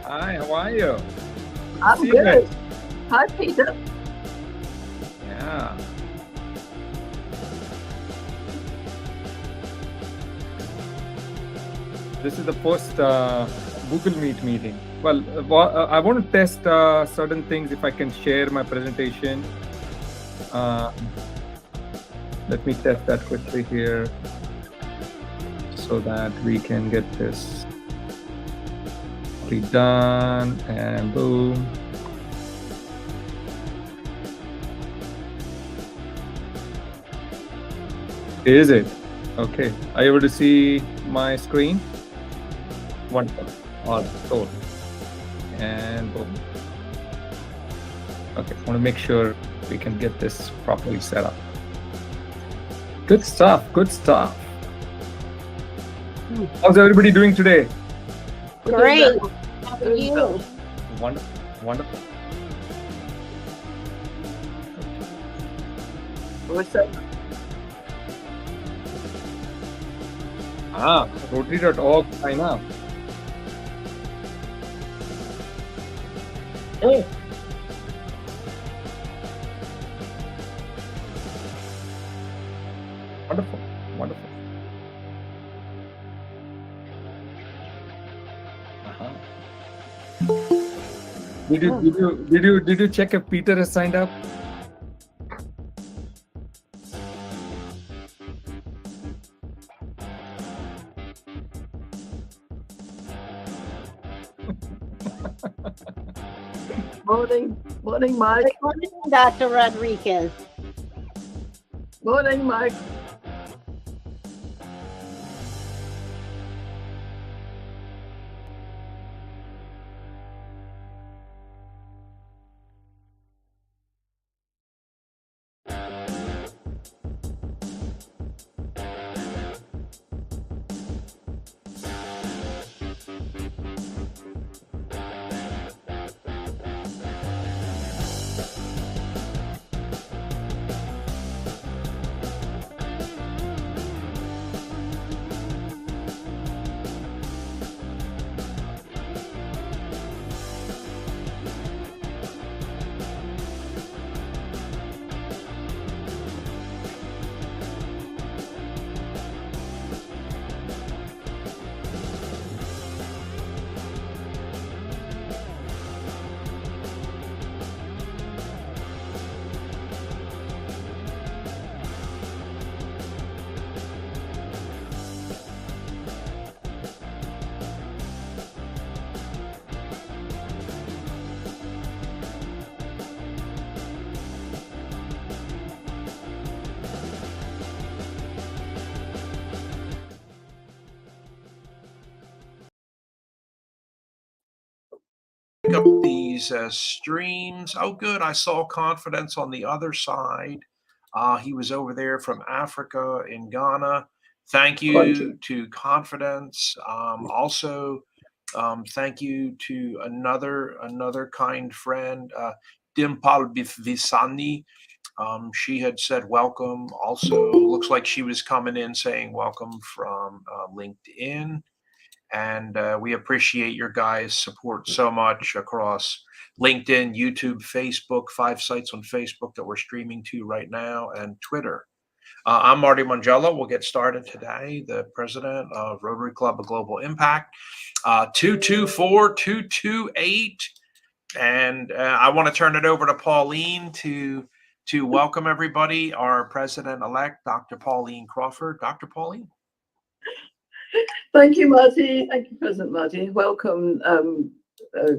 Hi, how are you? I'm See you guys. good. Hi, Peter. Yeah. This is the first Google Meet meeting. Well, I want to test certain things if I can share my presentation. Let me test that quickly here so that we can get this done and boom. Is it? Okay. Are you able to see my screen? Wonderful. All right. Cool. And boom. Okay. I want to make sure we can get this properly set up. Good stuff. Good stuff. How's everybody doing today? Great. How are you? Wonderful. Wonderful. What's up? Rotary.org sign up. Oh, Wonderful. Wonderful. Did you check if Peter has signed up? morning, Mike. Good morning, Dr. Rodriguez. Morning, Mike. Up these streams. Oh, good. I saw Confidence on the other side. He was over there from Africa in Ghana. Thank you to Confidence. Also, thank you to another kind friend, Dimpal Visani. She had said welcome. Also, looks like she was coming in saying welcome from LinkedIn. And we appreciate your guys' support so much across LinkedIn, YouTube, Facebook, 5 sites on Facebook that we're streaming to right now, and Twitter. I'm Marty Mangello. We'll get started today, the president of Rotary Club of Global Impact, 224-228. And I want to turn it over to Pauline to welcome everybody, our president-elect, Dr. Pauline Crawford. Dr. Pauline. Thank you, Marty. Thank you, President Marty. Welcome,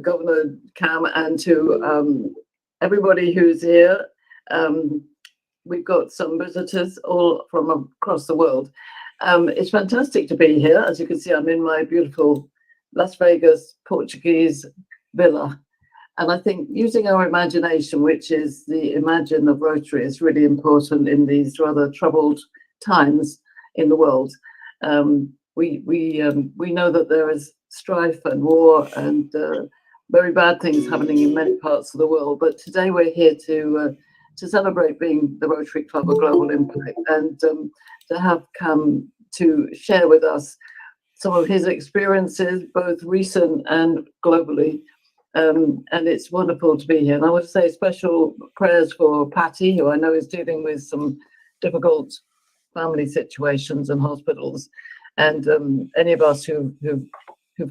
Governor Kam, and to everybody who's here. We've got some visitors all from across the world. It's fantastic to be here. As you can see, I'm in my beautiful Las Vegas Portuguese villa. And I think using our imagination, which is the imagine of Rotary, is really important in these rather troubled times in the world. We know that there is strife and war and very bad things happening in many parts of the world. But today we're here to celebrate being the Rotary Club of Global Impact and to have come to share with us some of his experiences, both recent and globally. And it's wonderful to be here. And I want to say special prayers for Patty, who I know is dealing with some difficult family situations and hospitals, and any of us who've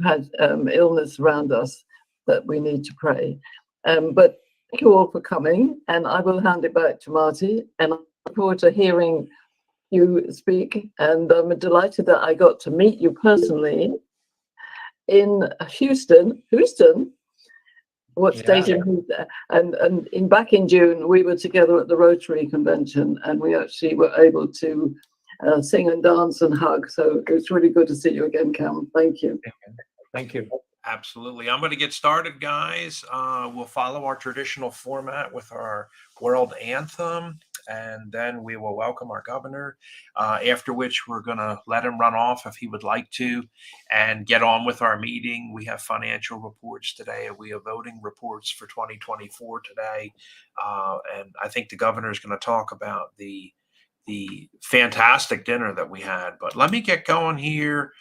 had illness around us that we need to pray. But thank you all for coming, and I will hand it back to Marty, and I look forward to hearing you speak. And I'm delighted that I got to meet you personally in Houston. What state in Houston? And back in June, we were together at the Rotary convention, and we actually were able to sing and dance and hug. So it was really good to see you again, Cam. Thank you. Thank you. Absolutely. I'm going to get started, guys. We'll follow our traditional format with our world anthem, and then we will welcome our governor, after which we're going to let him run off if he would like to and get on with our meeting. We have financial reports today. We have voting reports for 2024 today. And I think the governor is going to talk about the fantastic dinner that we had. But let me get going here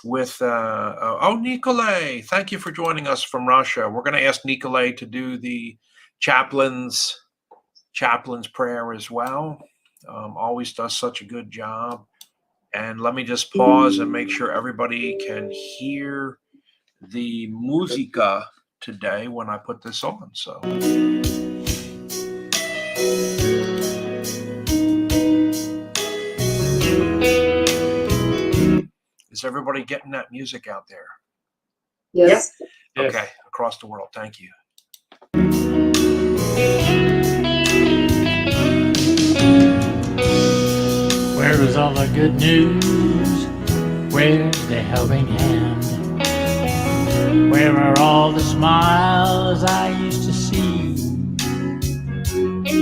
with Nikolay, thank you for joining us from Russia. We're going to ask Nikolay to do the chaplain's prayer as well. Always does such a good job. And let me just pause and make sure everybody can hear the musica today when I put this on. So is everybody getting that music out there? Yes. Okay, across the world. Thank you. Where is all the good news? Where's the helping hand? Where are all the smiles I used to see?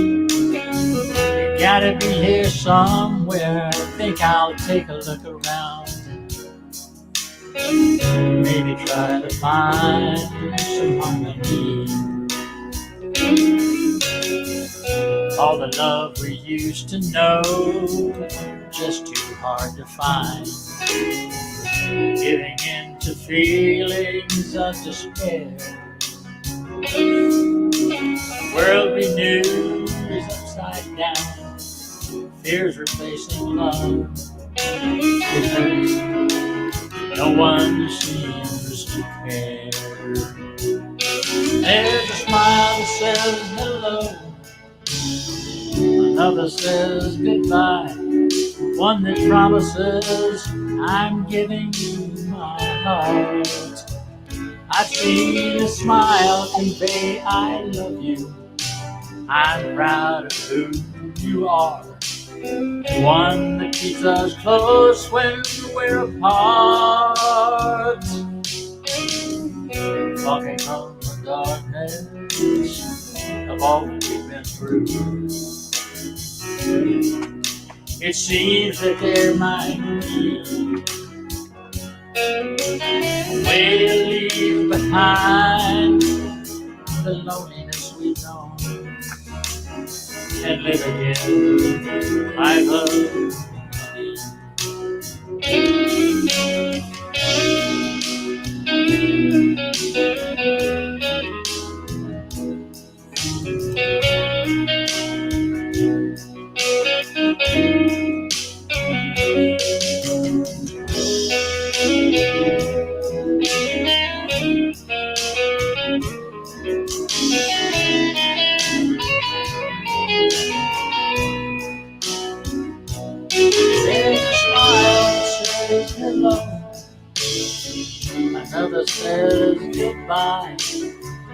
You gotta be here somewhere. I think I'll take a look around. Maybe try to find some harmony. All the love we used to know, just too hard to find. Giving in to feelings of despair. The world we knew is upside down. Fears replacing love. It hurts. No one seems to care. There's a smile that says hello. Another says goodbye. One that promises I'm giving you my heart. I've seen a smile convey I love you. I'm proud of who you are. One that keeps us close when we're apart. Talking from the darkness of all that we've been through. It seems that there might be a way to leave behind the loneliness we've known and live again by love. Another says goodbye.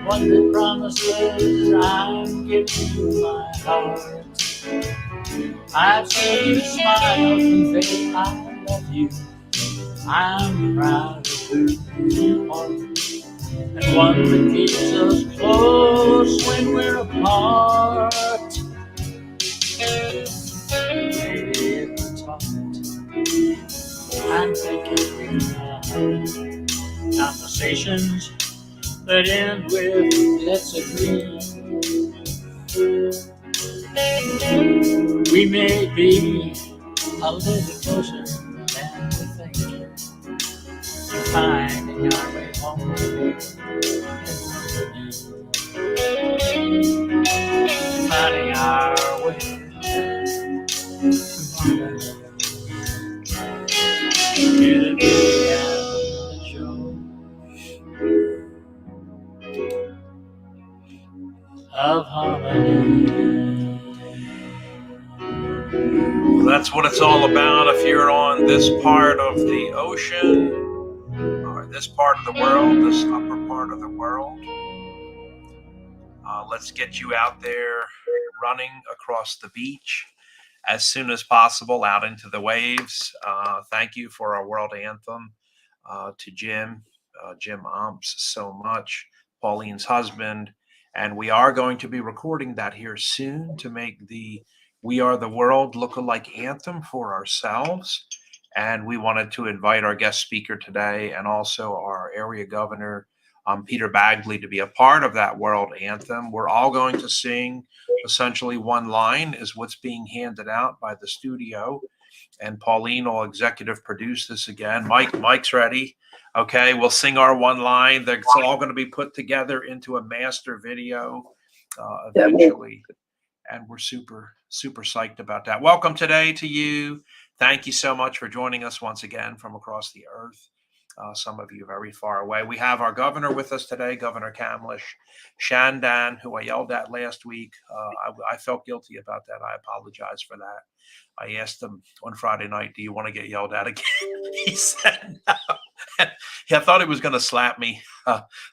One that promises I'm giving you my heart. I've seen a smile convey I love you. I'm proud of who you are. And one that keeps us close when we're apart. Maybe if we talked, I'm thinking we have conversations that end with let's agree. We may be a little closer than we think. finding our way home. Finding our way home. To the beauty and the joy of harmony. Well, that's what it's all about. If you're on this part of the ocean, or this part of the world, this upper part of the world, let's get you out there running across the beach as soon as possible out into the waves. Thank you for our world anthem to Jim Omps so much, Pauline's husband. And we are going to be recording that here soon to make the We Are the World look-alike anthem for ourselves. And we wanted to invite our guest speaker today and also our area governor, Peter Bagley, to be a part of that world anthem. We're all going to sing essentially one line is what's being handed out by the studio. And Pauline will executive produce this again. Mike's ready. Okay, we'll sing our one line. It's all going to be put together into a master video eventually. And we're super, super psyched about that. Welcome today to you. Thank you so much for joining us once again from across the earth. Some of you very far away. We have our governor with us today, Governor Kam Chandan, who I yelled at last week. I felt guilty about that. I apologize for that. I asked him on Friday night, do you want to get yelled at again? He said no. I thought he was going to slap me.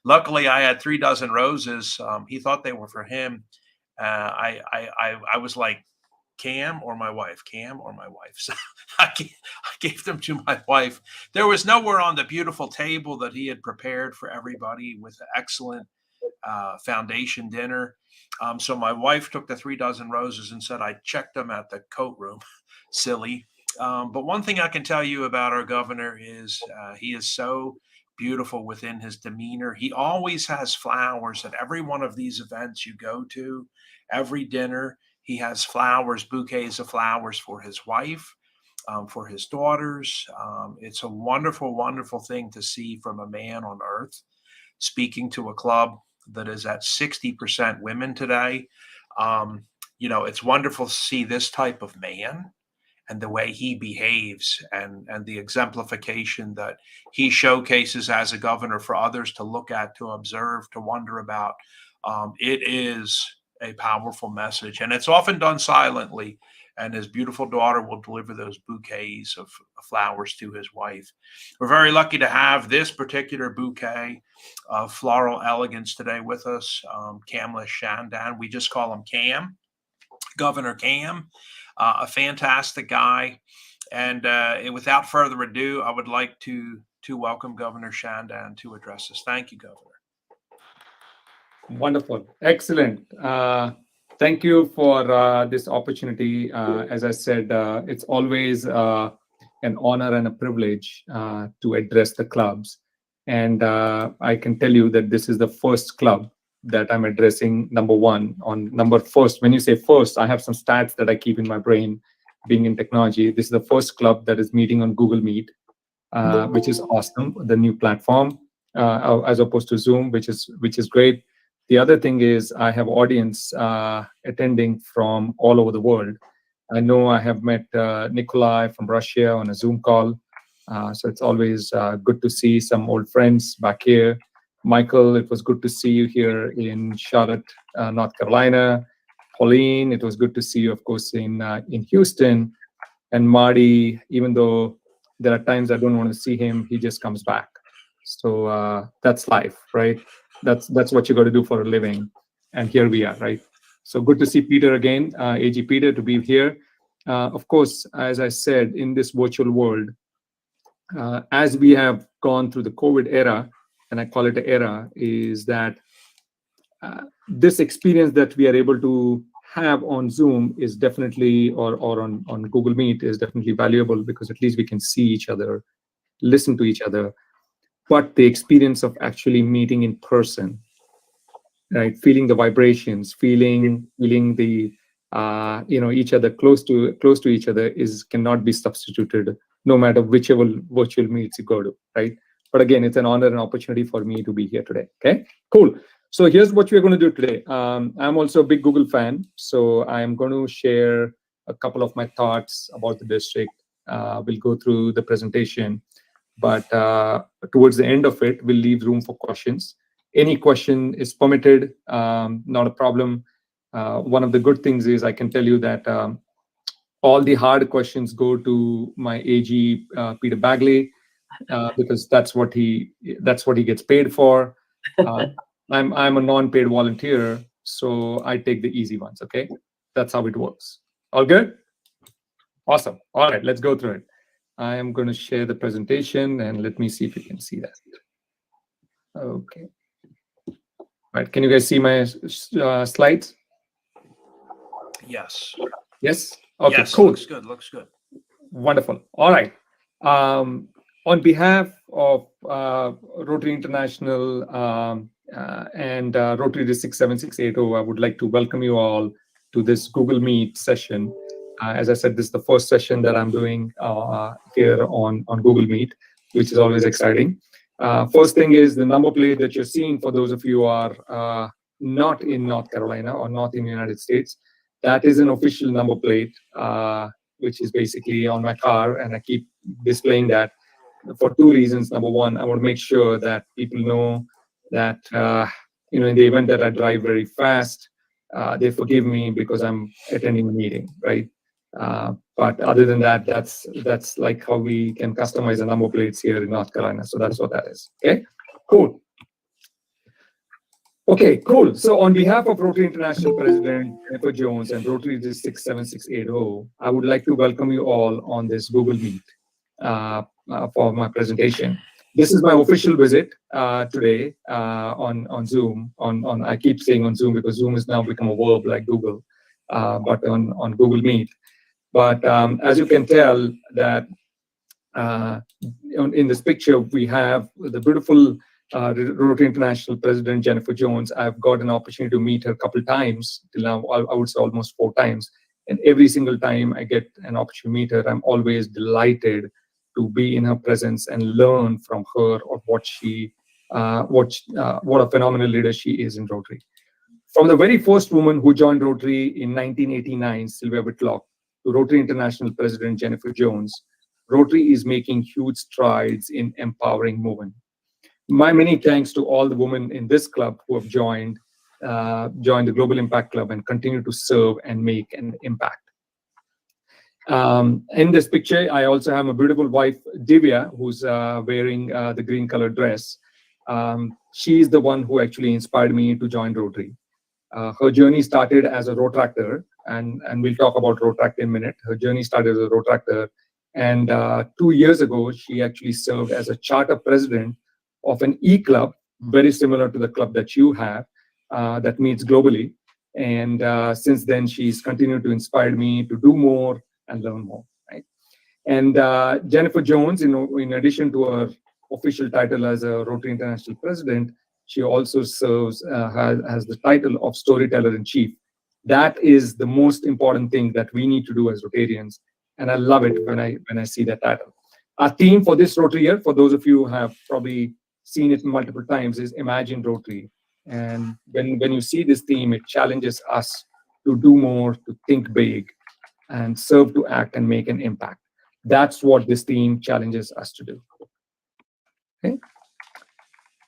Luckily, I had 3 dozen roses. He thought they were for him. I was like, Cam or my wife, Cam or my wife. So I gave them to my wife. There was nowhere on the beautiful table that he had prepared for everybody with an excellent foundation dinner. So my wife took the 3 dozen roses and said, I checked them at the coat room. Silly. But one thing I can tell you about our governor is he is so beautiful within his demeanor. He always has flowers at every one of these events you go to, every dinner. He has flowers, bouquets of flowers for his wife, for his daughters. It's a wonderful, wonderful thing to see from a man on earth speaking to a club that is at 60% women today. It's wonderful to see this type of man and the way he behaves and the exemplification that he showcases as a governor for others to look at, to observe, to wonder about. It is a powerful message, and it's often done silently. And his beautiful daughter will deliver those bouquets of flowers to his wife. We're very lucky to have this particular bouquet of floral elegance today with us, Kam Chandan. We just call him Cam, Governor Cam, a fantastic guy. And without further ado, I would like to welcome Governor Chandan to address us. Thank you, Governor. Wonderful. Excellent. Thank you for this opportunity. As I said, it's always an honor and a privilege to address the clubs. And I can tell you that this is the first club that I'm addressing, number one. On number first, when you say first, I have some stats that I keep in my brain, being in technology. This is the first club that is meeting on Google Meet, which is awesome, the new platform, as opposed to Zoom, which is great. The other thing is I have audience attending from all over the world. I know I have met Nikolai from Russia on a Zoom call. So it's always good to see some old friends back here. Michael, it was good to see you here in Charlotte, North Carolina. Pauline, it was good to see you, of course, in Houston. And Marty, even though there are times I don't want to see him, he just comes back. So that's life, right? That's what you got to do for a living. And here we are, right? So good to see Peter again, AG Peter, to be here. Of course, as I said, in this virtual world, as we have gone through the COVID era, and I call it an era, is that this experience that we are able to have on Zoom is definitely, or on Google Meet is definitely valuable, because at least we can see each other, listen to each other. But the experience of actually meeting in person, right, feeling the vibrations, feeling the each other close to each other cannot be substituted, no matter whichever virtual meets you go to, right? But again, it's an honor and opportunity for me to be here today. Okay, cool. So here's what we're going to do today. I'm also a big Google fan, so I'm going to share a couple of my thoughts about the district. We'll go through the presentation, but towards the end of it, we'll leave room for questions. Any question is permitted, not a problem. One of the good things is I can tell you that all the hard questions go to my AG, Peter Bagley, because that's what he gets paid for. I'm a non-paid volunteer, so I take the easy ones. Okay, that's how it works. All good? Awesome. All right, let's go through it. I am going to share the presentation, and let me see if you can see that. Okay. All right. Can you guys see my slides? Yes. Yes. Okay. Yes, Cool. Looks good. Looks good. Wonderful. All right. On behalf of Rotary International and Rotary District 7680, I would like to welcome you all to this Google Meet session. As I said, this is the first session that I'm doing here on Google Meet, which is always exciting. First thing is the number plate that you're seeing, for those of you who are not in North Carolina or not in the United States, that is an official number plate, which is basically on my car, and I keep displaying that for two reasons. Number one, I want to make sure that people know that in the event that I drive very fast, they forgive me because I'm attending a meeting, right? But other than that, that's like how we can customize the number plates here in North Carolina. So that's what that is. Okay, cool. Okay, cool. So on behalf of Rotary International President Jennifer Jones and Rotary District 7680, I would like to welcome you all on this Google Meet for my presentation. This is my official visit today on Zoom. I keep saying on Zoom because Zoom has now become a verb like Google, but on Google Meet. But as you can tell, that in this picture we have the beautiful Rotary International President Jennifer Jones. I've got an opportunity to meet her a couple times till now. I would say almost 4 times, and every single time I get an opportunity to meet her, I'm always delighted to be in her presence and learn from her of what a phenomenal leader she is in Rotary. From the very first woman who joined Rotary in 1989, Sylvia Whitlock, to Rotary International President Jennifer Jones, Rotary is making huge strides in empowering women. My many thanks to all the women in this club who have joined the Global Impact Club and continue to serve and make an impact. In this picture, I also have a beautiful wife, Divya, who's wearing the green colored dress. She's the one who actually inspired me to join Rotary. Her journey started as a Rotractor, and we'll talk about Rotract in a minute. Her journey started as a Rotractor, and 2 years ago, she actually served as a charter president of an e-club, very similar to the club that you have, that meets globally. And since then, she's continued to inspire me to do more and learn more, right? And Jennifer Jones, in addition to her official title as a Rotary International President, she also serves has the title of Storyteller in Chief. That is the most important thing that we need to do as Rotarians, and I love it when I see that title. Our theme for this Rotary year, for those of you who have probably seen it multiple times, is Imagine Rotary. And when you see this theme, it challenges us to do more, to think big, and serve to act and make an impact. That's what this theme challenges us to do. Okay.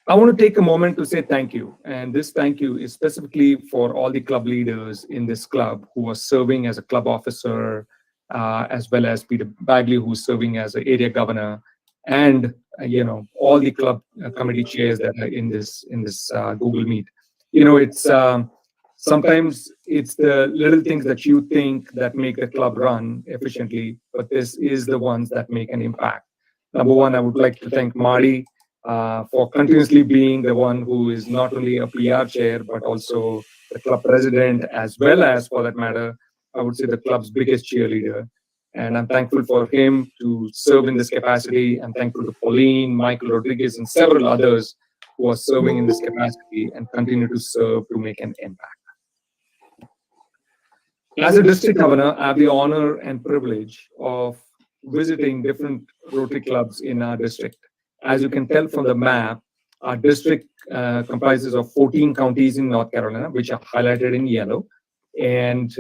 I want to take a moment to say thank you. And this thank you is specifically for all the club leaders in this club who are serving as a club officer, as well as Peter Bagley, who's serving as an area governor, and all the club committee chairs that are in this Google Meet. It's sometimes it's the little things that you think that make the club run efficiently, but this is the ones that make an impact. Number one, I would like to thank Marty for continuously being the one who is not only a PR chair, but also the club president, as well as, for that matter, I would say the club's biggest cheerleader. And I'm thankful for him to serve in this capacity. I'm thankful to Pauline, Michael Rodriguez, and several others who are serving in this capacity and continue to serve to make an impact. As a district governor, I have the honor and privilege of visiting different Rotary clubs in our district. As you can tell from the map, our district comprises of 14 counties in North Carolina, which are highlighted in yellow. And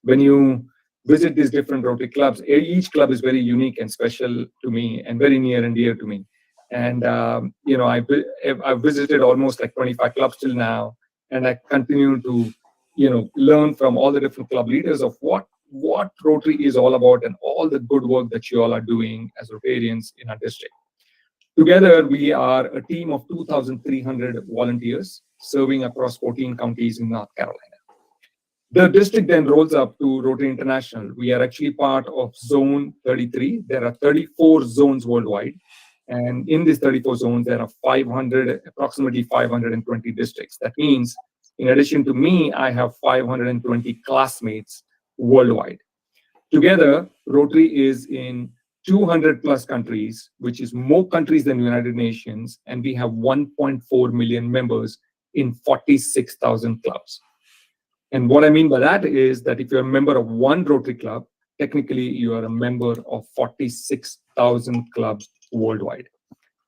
when you visit these different Rotary clubs, each club is very unique and special to me and very near and dear to me. And, I've visited almost like 25 clubs till now, and I continue to, learn from all the different club leaders of what Rotary is all about and all the good work that you all are doing as Rotarians in our district. Together, we are a team of 2,300 volunteers serving across 14 counties in North Carolina. The district then rolls up to Rotary International. We are actually part of Zone 33. There are 34 zones worldwide. And in these 34 zones, there are approximately 520 districts. That means, in addition to me, I have 520 classmates worldwide. Together, Rotary is in 200 plus countries, which is more countries than the United Nations, and we have 1.4 million members in 46,000 clubs. And what I mean by that is that if you're a member of one Rotary club, technically you are a member of 46,000 clubs worldwide.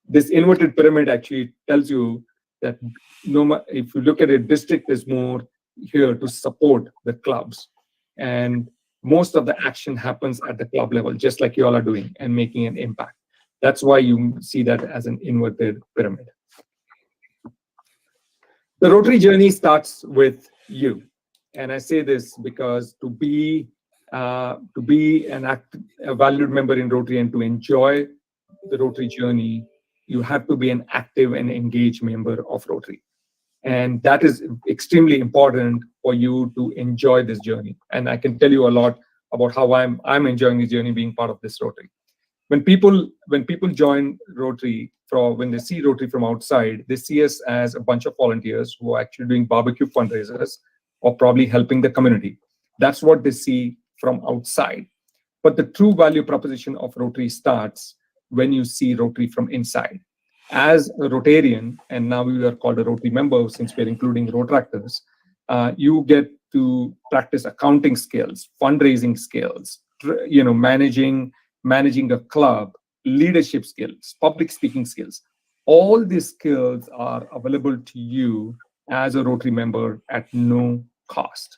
This inverted pyramid actually tells you that if you look at it, district is more here to support the clubs. And most of the action happens at the club level, just like you all are doing and making an impact. That's why you see that as an inverted pyramid. The Rotary journey starts with you. And I say this because to be a valued member in Rotary and to enjoy the Rotary journey, you have to be an active and engaged member of Rotary. And that is extremely important for you to enjoy this journey. And I can tell you a lot about how I'm enjoying this journey being part of this Rotary. When people join Rotary, when they see Rotary from outside, they see us as a bunch of volunteers who are actually doing barbecue fundraisers or probably helping the community. That's what they see from outside. But the true value proposition of Rotary starts when you see Rotary from inside. As a Rotarian, and now we are called a Rotary member since we're including Rotractors, you get to practice accounting skills, fundraising skills, managing a club, leadership skills, public speaking skills. All these skills are available to you as a Rotary member at no cost.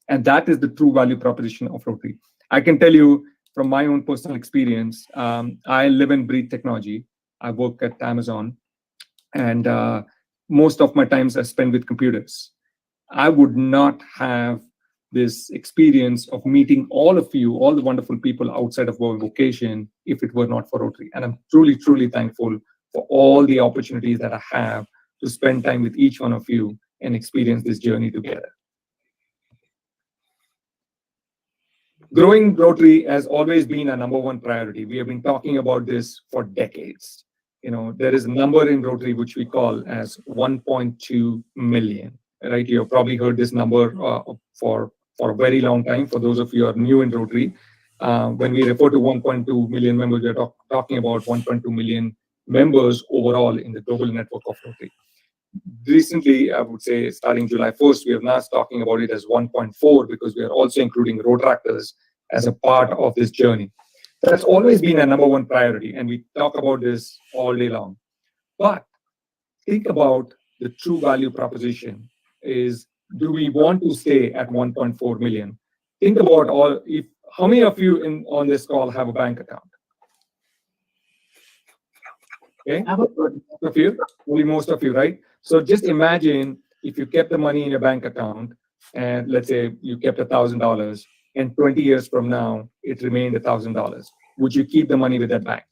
And that is the true value proposition of Rotary. I can tell you from my own personal experience, I live and breathe technology. I work at Amazon, and most of my times I spend with computers. I would not have this experience of meeting all of you, all the wonderful people outside of our vocation, if it were not for Rotary. And I'm truly, truly thankful for all the opportunities that I have to spend time with each one of you and experience this journey together. Growing Rotary has always been a number one priority. We have been talking about this for decades. There is a number in Rotary which we call as 1.2 million, right? You've probably heard this number for a very long time. For those of you who are new in Rotary, when we refer to 1.2 million members, we're talking about 1.2 million members overall in the global network of Rotary. Recently, I would say starting July 1st, we are now talking about it as 1.4 because we are also including Rotractors as a part of this journey. That's always been a number one priority, and we talk about this all day long. But think about the true value proposition is, do we want to stay at 1.4 million? Think about how many of you on this call have a bank account? Okay, most of you, right? So just imagine if you kept the money in your bank account, and let's say you kept $1,000, and 20 years from now, it remained $1,000. Would you keep the money with that bank?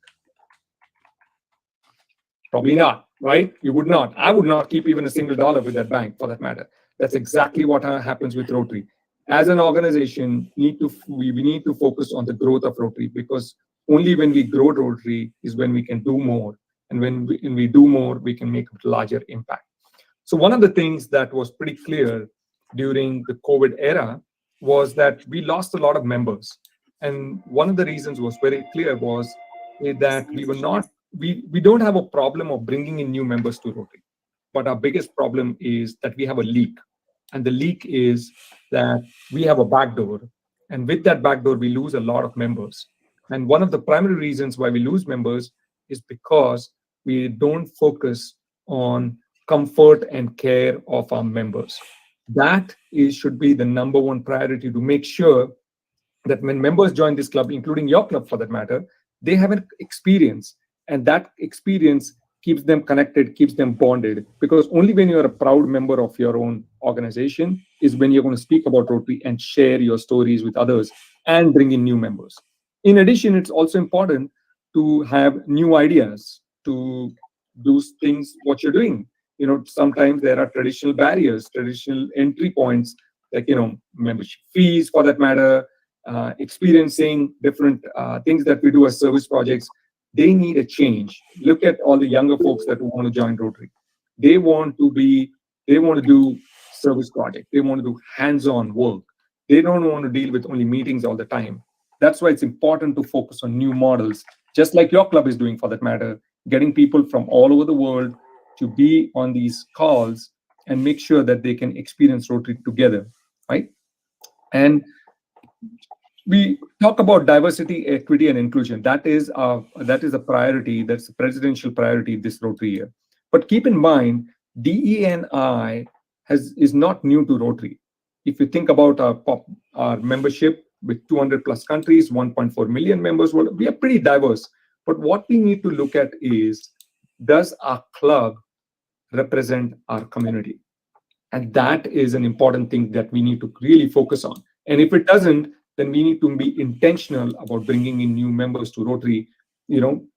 Probably not, right? You would not. I would not keep even a single dollar with that bank, for that matter. That's exactly what happens with Rotary. As an organization, we need to focus on the growth of Rotary, because only when we grow Rotary is when we can do more. And when we do more, we can make a larger impact. So one of the things that was pretty clear during the COVID era was that we lost a lot of members. And one of the reasons was very clear was that we don't have a problem of bringing in new members to Rotary. But our biggest problem is that we have a leak. And the leak is that we have a backdoor. And with that backdoor, we lose a lot of members. And one of the primary reasons why we lose members is because we don't focus on comfort and care of our members. That should be the number one priority, to make sure that when members join this club, including your club for that matter, they have an experience, and that experience keeps them connected, keeps them bonded. Because only when you're a proud member of your own organization is when you're going to speak about Rotary and share your stories with others and bring in new members. In addition, it's also important to have new ideas to do things what you're doing. Sometimes there are traditional barriers, traditional entry points, like membership fees for that matter, experiencing different things that we do as service projects. They need a change. Look at all the younger folks that want to join Rotary. They want to do service projects. They want to do hands-on work. They don't want to deal with only meetings all the time. That's why it's important to focus on new models, just like your club is doing for that matter, getting people from all over the world to be on these calls and make sure that they can experience Rotary together, right? And we talk about diversity, equity, and inclusion. That is a priority. That's a presidential priority this Rotary year. But keep in mind, DE&I is not new to Rotary. If you think about our membership with 200 plus countries, 1.4 million members, we are pretty diverse. But what we need to look at is, does our club represent our community? And that is an important thing that we need to really focus on. And if it doesn't, then we need to be intentional about bringing in new members to Rotary,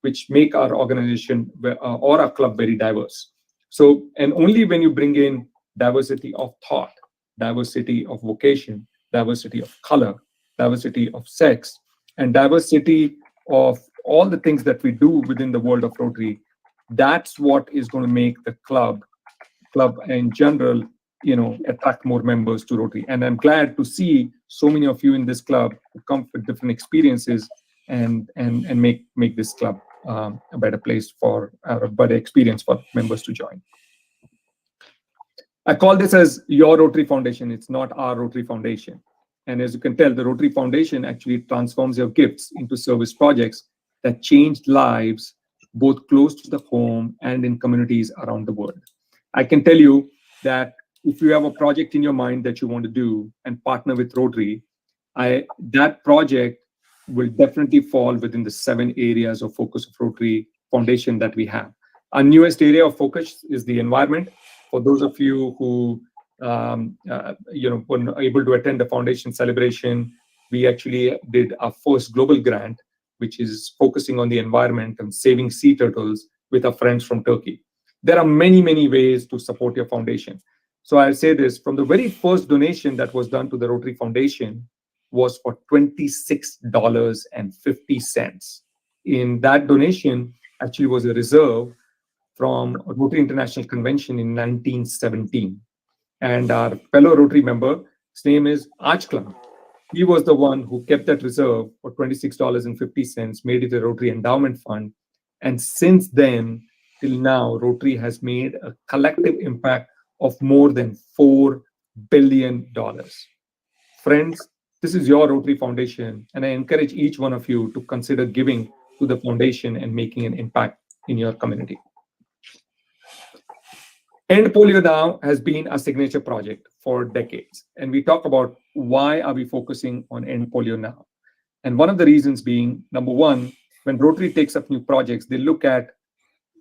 which make our organization or our club very diverse. So, and only when you bring in diversity of thought, diversity of vocation, diversity of color, diversity of sex, and diversity of all the things that we do within the world of Rotary, that's what is going to make the club in general, attract more members to Rotary. And I'm glad to see so many of you in this club who come with different experiences and make this club a better place a better experience for members to join. I call this as your Rotary Foundation. It's not our Rotary Foundation. And as you can tell, the Rotary Foundation actually transforms your gifts into service projects that changed lives both close to the home and in communities around the world. I can tell you that if you have a project in your mind that you want to do and partner with Rotary, that project will definitely fall within the 7 areas of focus of Rotary Foundation that we have. Our newest area of focus is the environment. For those of you who were able to attend the foundation celebration, we actually did our first global grant, which is focusing on the environment and saving sea turtles with our friends from Turkey. There are many, many ways to support your foundation. So I'll say this, from the very first donation that was done to the Rotary Foundation was for $26.50. In that donation actually was a reserve from a Rotary International Convention in 1917. And our fellow Rotary member, his name is Ajkalan. He was the one who kept that reserve for $26.50, made it a Rotary Endowment Fund. And since then, till now, Rotary has made a collective impact of more than $4 billion. Friends, this is your Rotary Foundation, and I encourage each one of you to consider giving to the foundation and making an impact in your community. End Polio Now has been a signature project for decades, and we talk about why are we focusing on End Polio Now. And one of the reasons being, number one, when Rotary takes up new projects, they look at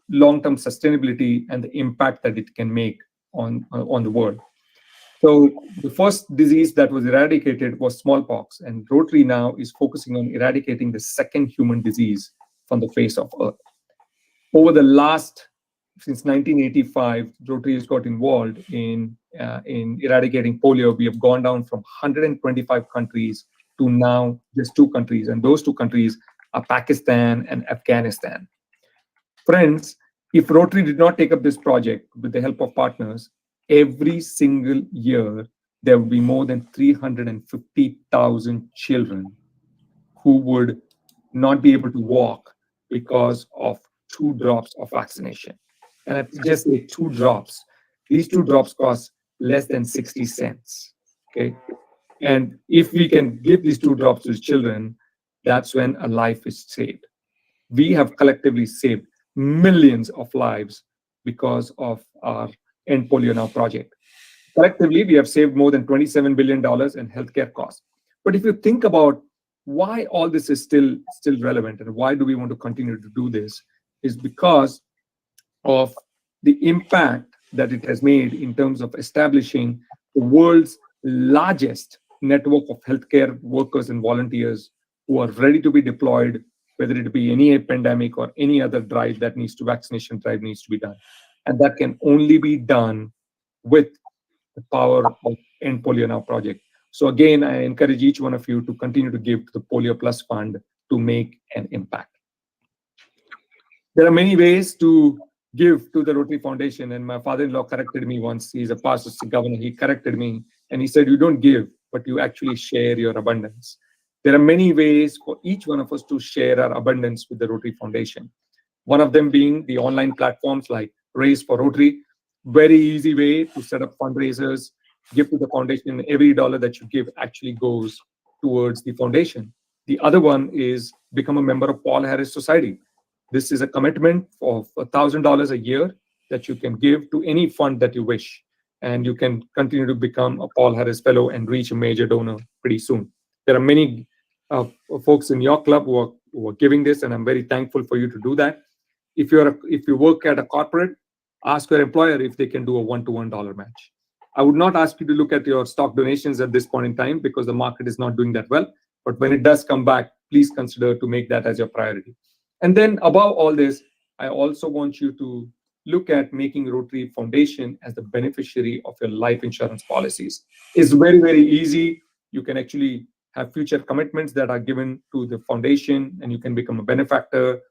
long-term sustainability and the impact that it can make on the world. So the first disease that was eradicated was smallpox, and Rotary now is focusing on eradicating the second human disease from the face of Earth. Since 1985, Rotary has got involved in eradicating polio. We have gone down from 125 countries to now just 2 countries, and those 2 countries are Pakistan and Afghanistan. Friends, if Rotary did not take up this project with the help of partners, every single year, there would be more than 350,000 children who would not be able to walk because of 2 drops of vaccination. And I just say 2 drops. These 2 drops cost less than 60 cents. Okay. And if we can give these 2 drops to children, that's when a life is saved. We have collectively saved millions of lives because of our End Polio Now project. Collectively, we have saved more than $27 billion in healthcare costs. But if you think about why all this is still relevant and why do we want to continue to do this, is because of the impact that it has made in terms of establishing the world's largest network of healthcare workers and volunteers who are ready to be deployed, whether it be any pandemic or any other drive that vaccination drive needs to be done. And that can only be done with the power of End Polio Now project. So again, I encourage each one of you to continue to give to the Polio Plus Fund to make an impact. There are many ways to give to the Rotary Foundation, and my father-in-law corrected me once. He's a past assistant governor. He corrected me and he said, you don't give, but you actually share your abundance. There are many ways for each one of us to share our abundance with the Rotary Foundation. One of them being the online platforms like Raise for Rotary. Very easy way to set up fundraisers, give to the foundation. Every dollar that you give actually goes towards the foundation. The other one is become a member of Paul Harris Society. This is a commitment of $1,000 a year that you can give to any fund that you wish. And you can continue to become a Paul Harris Fellow and reach a major donor pretty soon. There are many folks in your club who are giving this, and I'm very thankful for you to do that. If you work at a corporate, ask your employer if they can do a $1-to-1 match. I would not ask you to look at your stock donations at this point in time because the market is not doing that well. But when it does come back, please consider to make that as your priority. And then above all this, I also want you to look at making Rotary Foundation as the beneficiary of your life insurance policies. It's very, very easy. You can actually have future commitments that are given to the foundation, and you can become a benefactor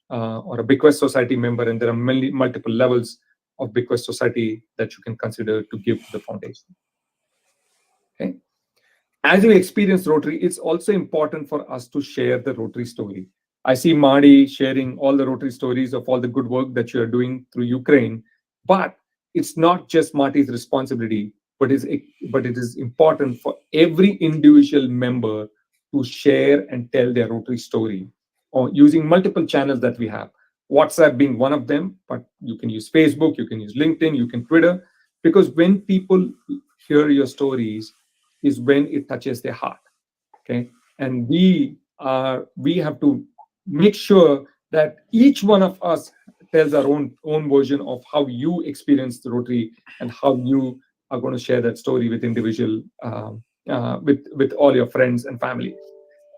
or a Bequest Society member. And there are multiple levels of Bequest Society that you can consider to give to the foundation. Okay. As we experience Rotary, it's also important for us to share the Rotary story. I see Marty sharing all the Rotary stories of all the good work that you're doing through Ukraine, but it's not just Marty's responsibility, but it is important for every individual member to share and tell their Rotary story, or using multiple channels that we have. WhatsApp being one of them, but you can use Facebook, you can use LinkedIn, you can Twitter, because when people hear your stories is when it touches their heart. Okay, and we have to make sure that each one of us tells our own version of how you experience the Rotary and how you are going to share that story with individual with all your friends and family.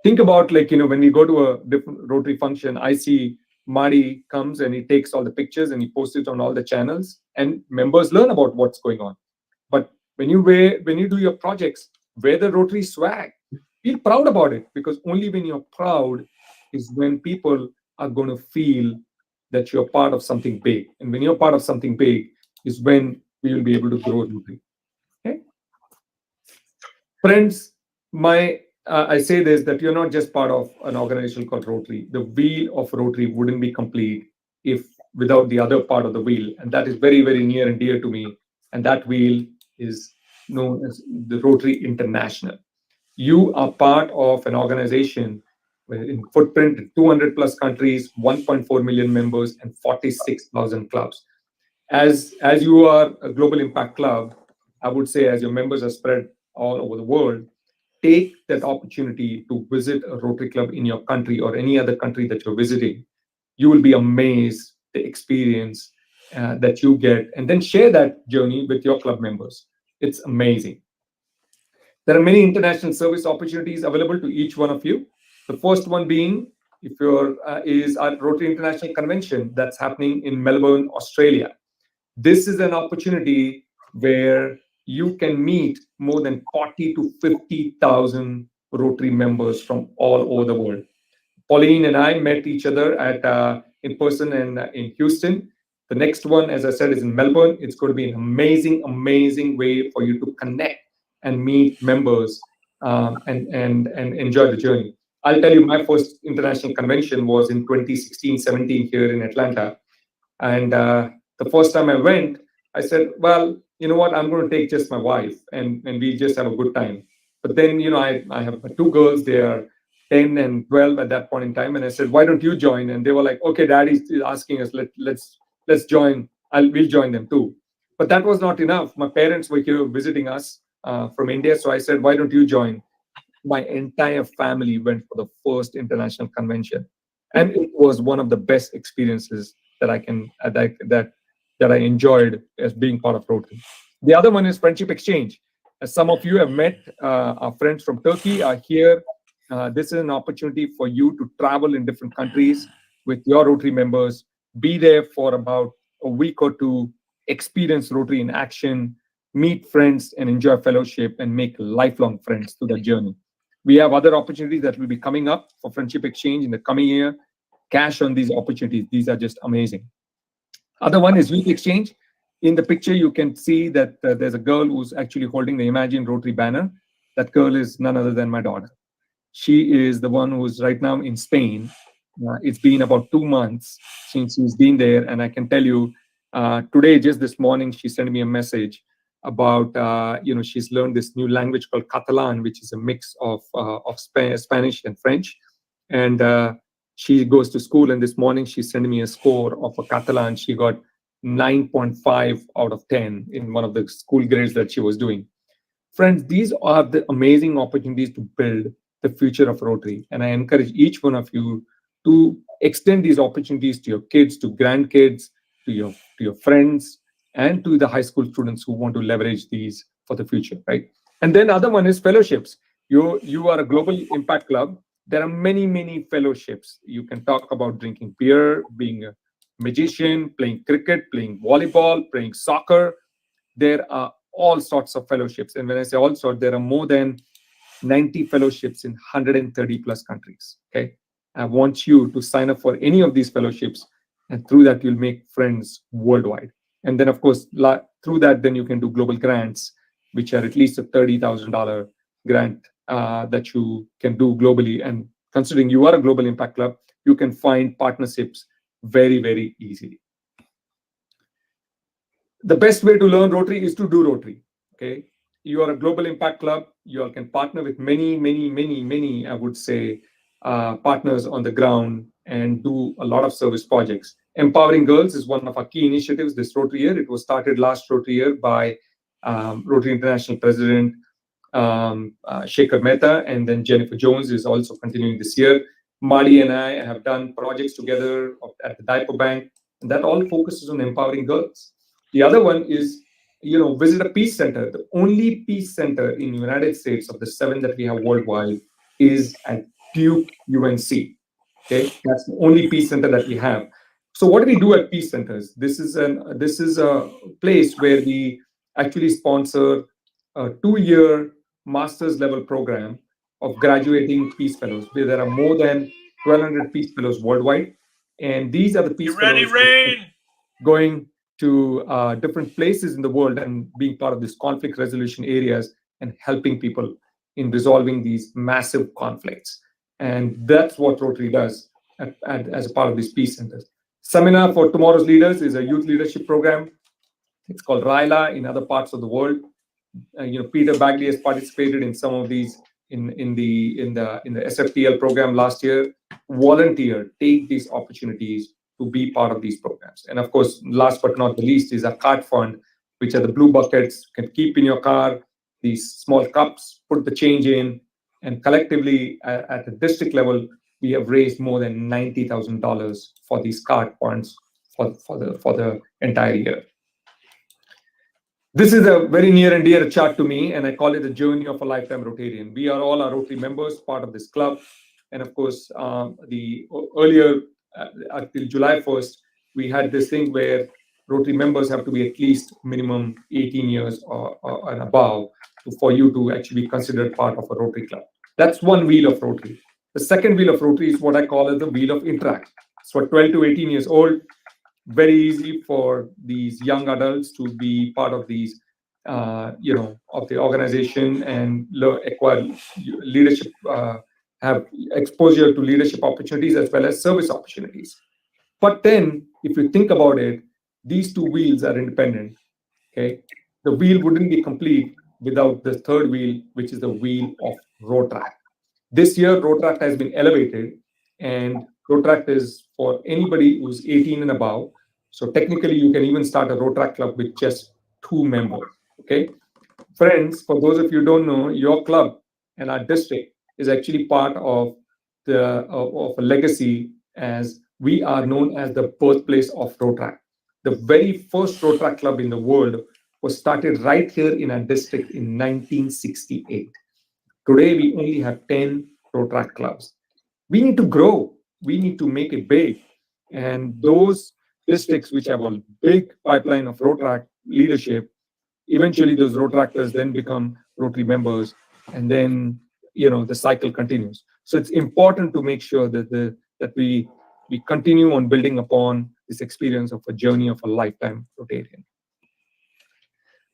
Think about, like, when we go to a different Rotary function, I see Marty comes and he takes all the pictures and he posts it on all the channels, and members learn about what's going on. But when you do your projects, wear the Rotary swag, feel proud about it, because only when you're proud is when people are going to feel that you're part of something big. And when you're part of something big is when we will be able to grow Rotary. Okay? Friends, I say this, that you're not just part of an organization called Rotary. The wheel of Rotary wouldn't be complete without the other part of the wheel. And that is very, very near and dear to me. And that wheel is known as the Rotary International. You are part of an organization in footprint in 200 plus countries, 1.4 million members, and 46,000 clubs. As you are a global impact club, I would say, as your members are spread all over the world, take that opportunity to visit a Rotary club in your country or any other country that you're visiting. You will be amazed the experience that you get, and then share that journey with your club members. It's amazing. There are many international service opportunities available to each one of you. The first one being, is our Rotary International Convention that's happening in Melbourne, Australia. This is an opportunity where you can meet more than 40 to 50,000 Rotary members from all over the world. Pauline and I met each other in person in Houston. The next one, as I said, is in Melbourne. It's going to be an amazing, amazing way for you to connect and meet members and enjoy the journey. I'll tell you, my first international convention was in 2016-17 here in Atlanta. And the first time I went, I said, well, you know what, I'm going to take just my wife and we just have a good time. But then, I have two girls. They are 10 and 12 at that point in time, and I said, "Why don't you join?" And they were like, "Okay, Daddy's asking us. Let's join. We'll join them too." But that was not enough. My parents were here visiting us from India, so I said, "Why don't you join?" My entire family went for the first international convention, and it was one of the best experiences that I can that I enjoyed as being part of Rotary. The other one is friendship exchange. As some of you have met, our friends from Turkey are here. This is an opportunity for you to travel in different countries with your Rotary members, be there for about a week or two, experience Rotary in action, meet friends, and enjoy fellowship and make lifelong friends through the journey. We have other opportunities that will be coming up for friendship exchange in the coming year. Cash on these opportunities. These are just amazing. Other one is youth exchange. In the picture, you can see that there's a girl who's actually holding the Imagine Rotary banner. That girl is none other than my daughter. She is the one who's right now in Spain. It's been about 2 months since she's been there, and I can tell you, today, just this morning, she sent me a message about she's learned this new language called Catalan, which is a mix of Spanish and French, and she goes to school. And this morning, she sent me a score of a Catalan. She got 9.5 out of 10 in one of the school grades that she was doing. Friends, these are the amazing opportunities to build the future of Rotary. And I encourage each one of you to extend these opportunities to your kids, to grandkids, to your friends, and to the high school students who want to leverage these for the future, right? And then other one is fellowships. You are a global impact club. There are many, many fellowships. You can talk about drinking beer, being a magician, playing cricket, playing volleyball, playing soccer. There are all sorts of fellowships. And when I say all sorts, there are more than 90 fellowships in 130 plus countries. Okay. I want you to sign up for any of these fellowships, and through that, you'll make friends worldwide. And then, of course, through that, then you can do global grants, which are at least a $30,000 grant that you can do globally. And considering you are a global impact club, you can find partnerships very, very easily. The best way to learn Rotary is to do Rotary. Okay, you are a global impact club. You all can partner with many, I would say, partners on the ground and do a lot of service projects. Empowering Girls is one of our key initiatives this Rotary year. It was started last Rotary year by Rotary International President Shekhar Mehta, and then Jennifer Jones is also continuing this year. Mali and I have done projects together at the Diaper Bank, and that all focuses on empowering girls. The other one is, visit a peace center. The only peace center in the United States of the 7 that we have worldwide is at Duke UNC. Okay, that's the only peace center that we have. So what do we do at peace centers? This is a place where we actually sponsor a 2-year master's level program of graduating peace fellows. There are more than 1,200 peace fellows worldwide, and these are the peace fellows going to different places in the world and being part of these conflict resolution areas and helping people in resolving these massive conflicts. And that's what Rotary does as a part of these peace centers. Seminar for Tomorrow's Leaders is a youth leadership program. It's called RILA in other parts of the world. Peter Bagley has participated in some of these in the SFTL program last year. Volunteer, take these opportunities to be part of these programs. And of course, last but not the least is a card fund, which are the blue buckets you can keep in your car, these small cups, put the change in, and collectively at the district level, we have raised more than $90,000 for these card funds for the entire year. This is a very near and dear chart to me, and I call it the journey of a lifetime Rotarian. We are all our Rotary members, part of this club. And of course, earlier, until July 1st, we had this thing where Rotary members have to be at least minimum 18 years or and above for you to actually be considered part of a Rotary club. That's one wheel of Rotary. The second wheel of Rotary is what I call as the wheel of interact. So 12 to 18 years old, very easy for these young adults to be part of these, of the organization and acquire leadership, have exposure to leadership opportunities as well as service opportunities. But then, if you think about it, these two wheels are independent. Okay, the wheel wouldn't be complete without the third wheel, which is the wheel of road track. This year, Rotaract has been elevated, and Rotaract is for anybody who's 18 and above. So technically, you can even start a Rotaract club with just 2 members. Okay, friends, for those of you who don't know, your club and our district is actually part of of a legacy, as we are known as the birthplace of Rotaract. The very first Rotaract club in the world was started right here in our district in 1968. Today, we only have 10 Rotaract clubs. We need to grow. We need to make it big. And those districts which have a big pipeline of Rotaract leadership, eventually those Rotaractors then become Rotary members, and then the cycle continues. So it's important to make sure that we continue on building upon this experience of a journey of a lifetime Rotarian.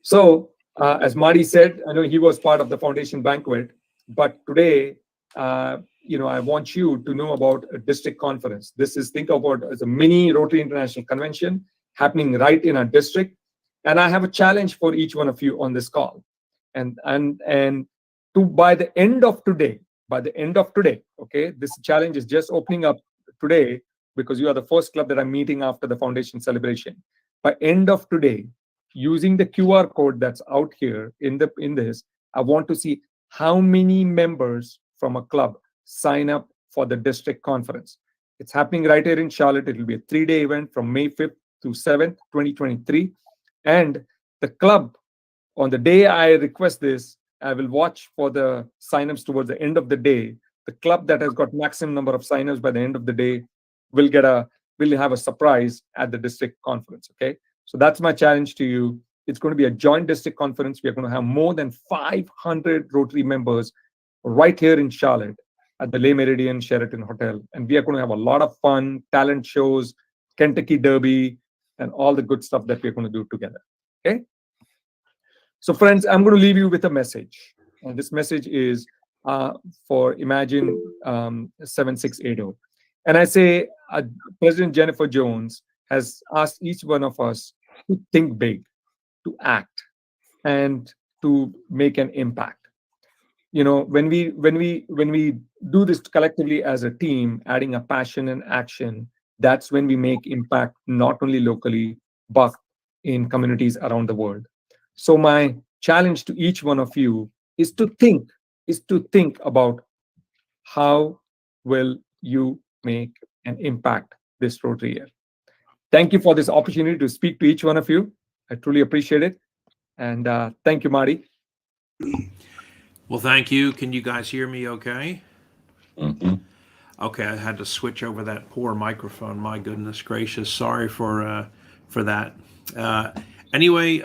So as Marty said, I know he was part of the foundation banquet, but today, I want you to know about a district conference. This is, think about as a mini Rotary International Convention happening right in our district. And I have a challenge for each one of you on this call. And by the end of today, okay, this challenge is just opening up today because you are the first club that I'm meeting after the foundation celebration. By end of today, using the QR code that's out here in this, I want to see how many members from a club sign up for the district conference. It's happening right here in Charlotte. It will be a 3-day event from May 5th to 7th, 2023. And the club, on the day I request this, I will watch for the signups towards the end of the day. The club that has got maximum number of signups by the end of the day will have a surprise at the district conference. Okay, so that's my challenge to you. It's going to be a joint district conference. We are going to have more than 500 Rotary members right here in Charlotte at the Le Meridien Sheraton Hotel, and we are going to have a lot of fun, talent shows, Kentucky Derby, and all the good stuff that we're going to do together. Okay. So friends, I'm going to leave you with a message. And this message is for Imagine 7680. And I say, President Jennifer Jones has asked each one of us to think big, to act, and to make an impact. When we do this collectively as a team, adding a passion and action, that's when we make impact, not only locally, but in communities around the world. So my challenge to each one of you is to think about how will you make an impact this Rotary year. Thank you for this opportunity to speak to each one of you. I truly appreciate it. And thank you, Marty. Well, thank you. Can you guys hear me okay? Mm-hmm. Okay, I had to switch over that poor microphone. My goodness gracious. Sorry for that. Anyway,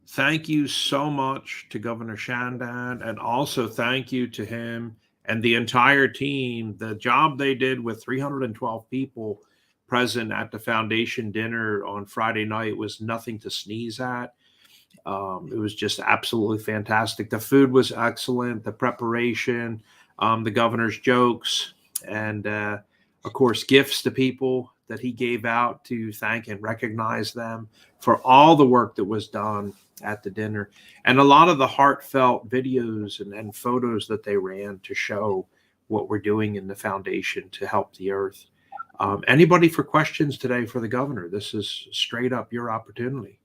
thank you so much to Governor Chandan, and also thank you to him and the entire team. The job they did with 312 people present at the foundation dinner on Friday night was nothing to sneeze at. It was just absolutely fantastic. The food was excellent, the preparation, the governor's jokes, and of course, gifts to people that he gave out to thank and recognize them for all the work that was done at the dinner, and a lot of the heartfelt videos and photos that they ran to show what we're doing in the foundation to help the earth. Anybody for questions today for the governor? This is straight up your opportunity.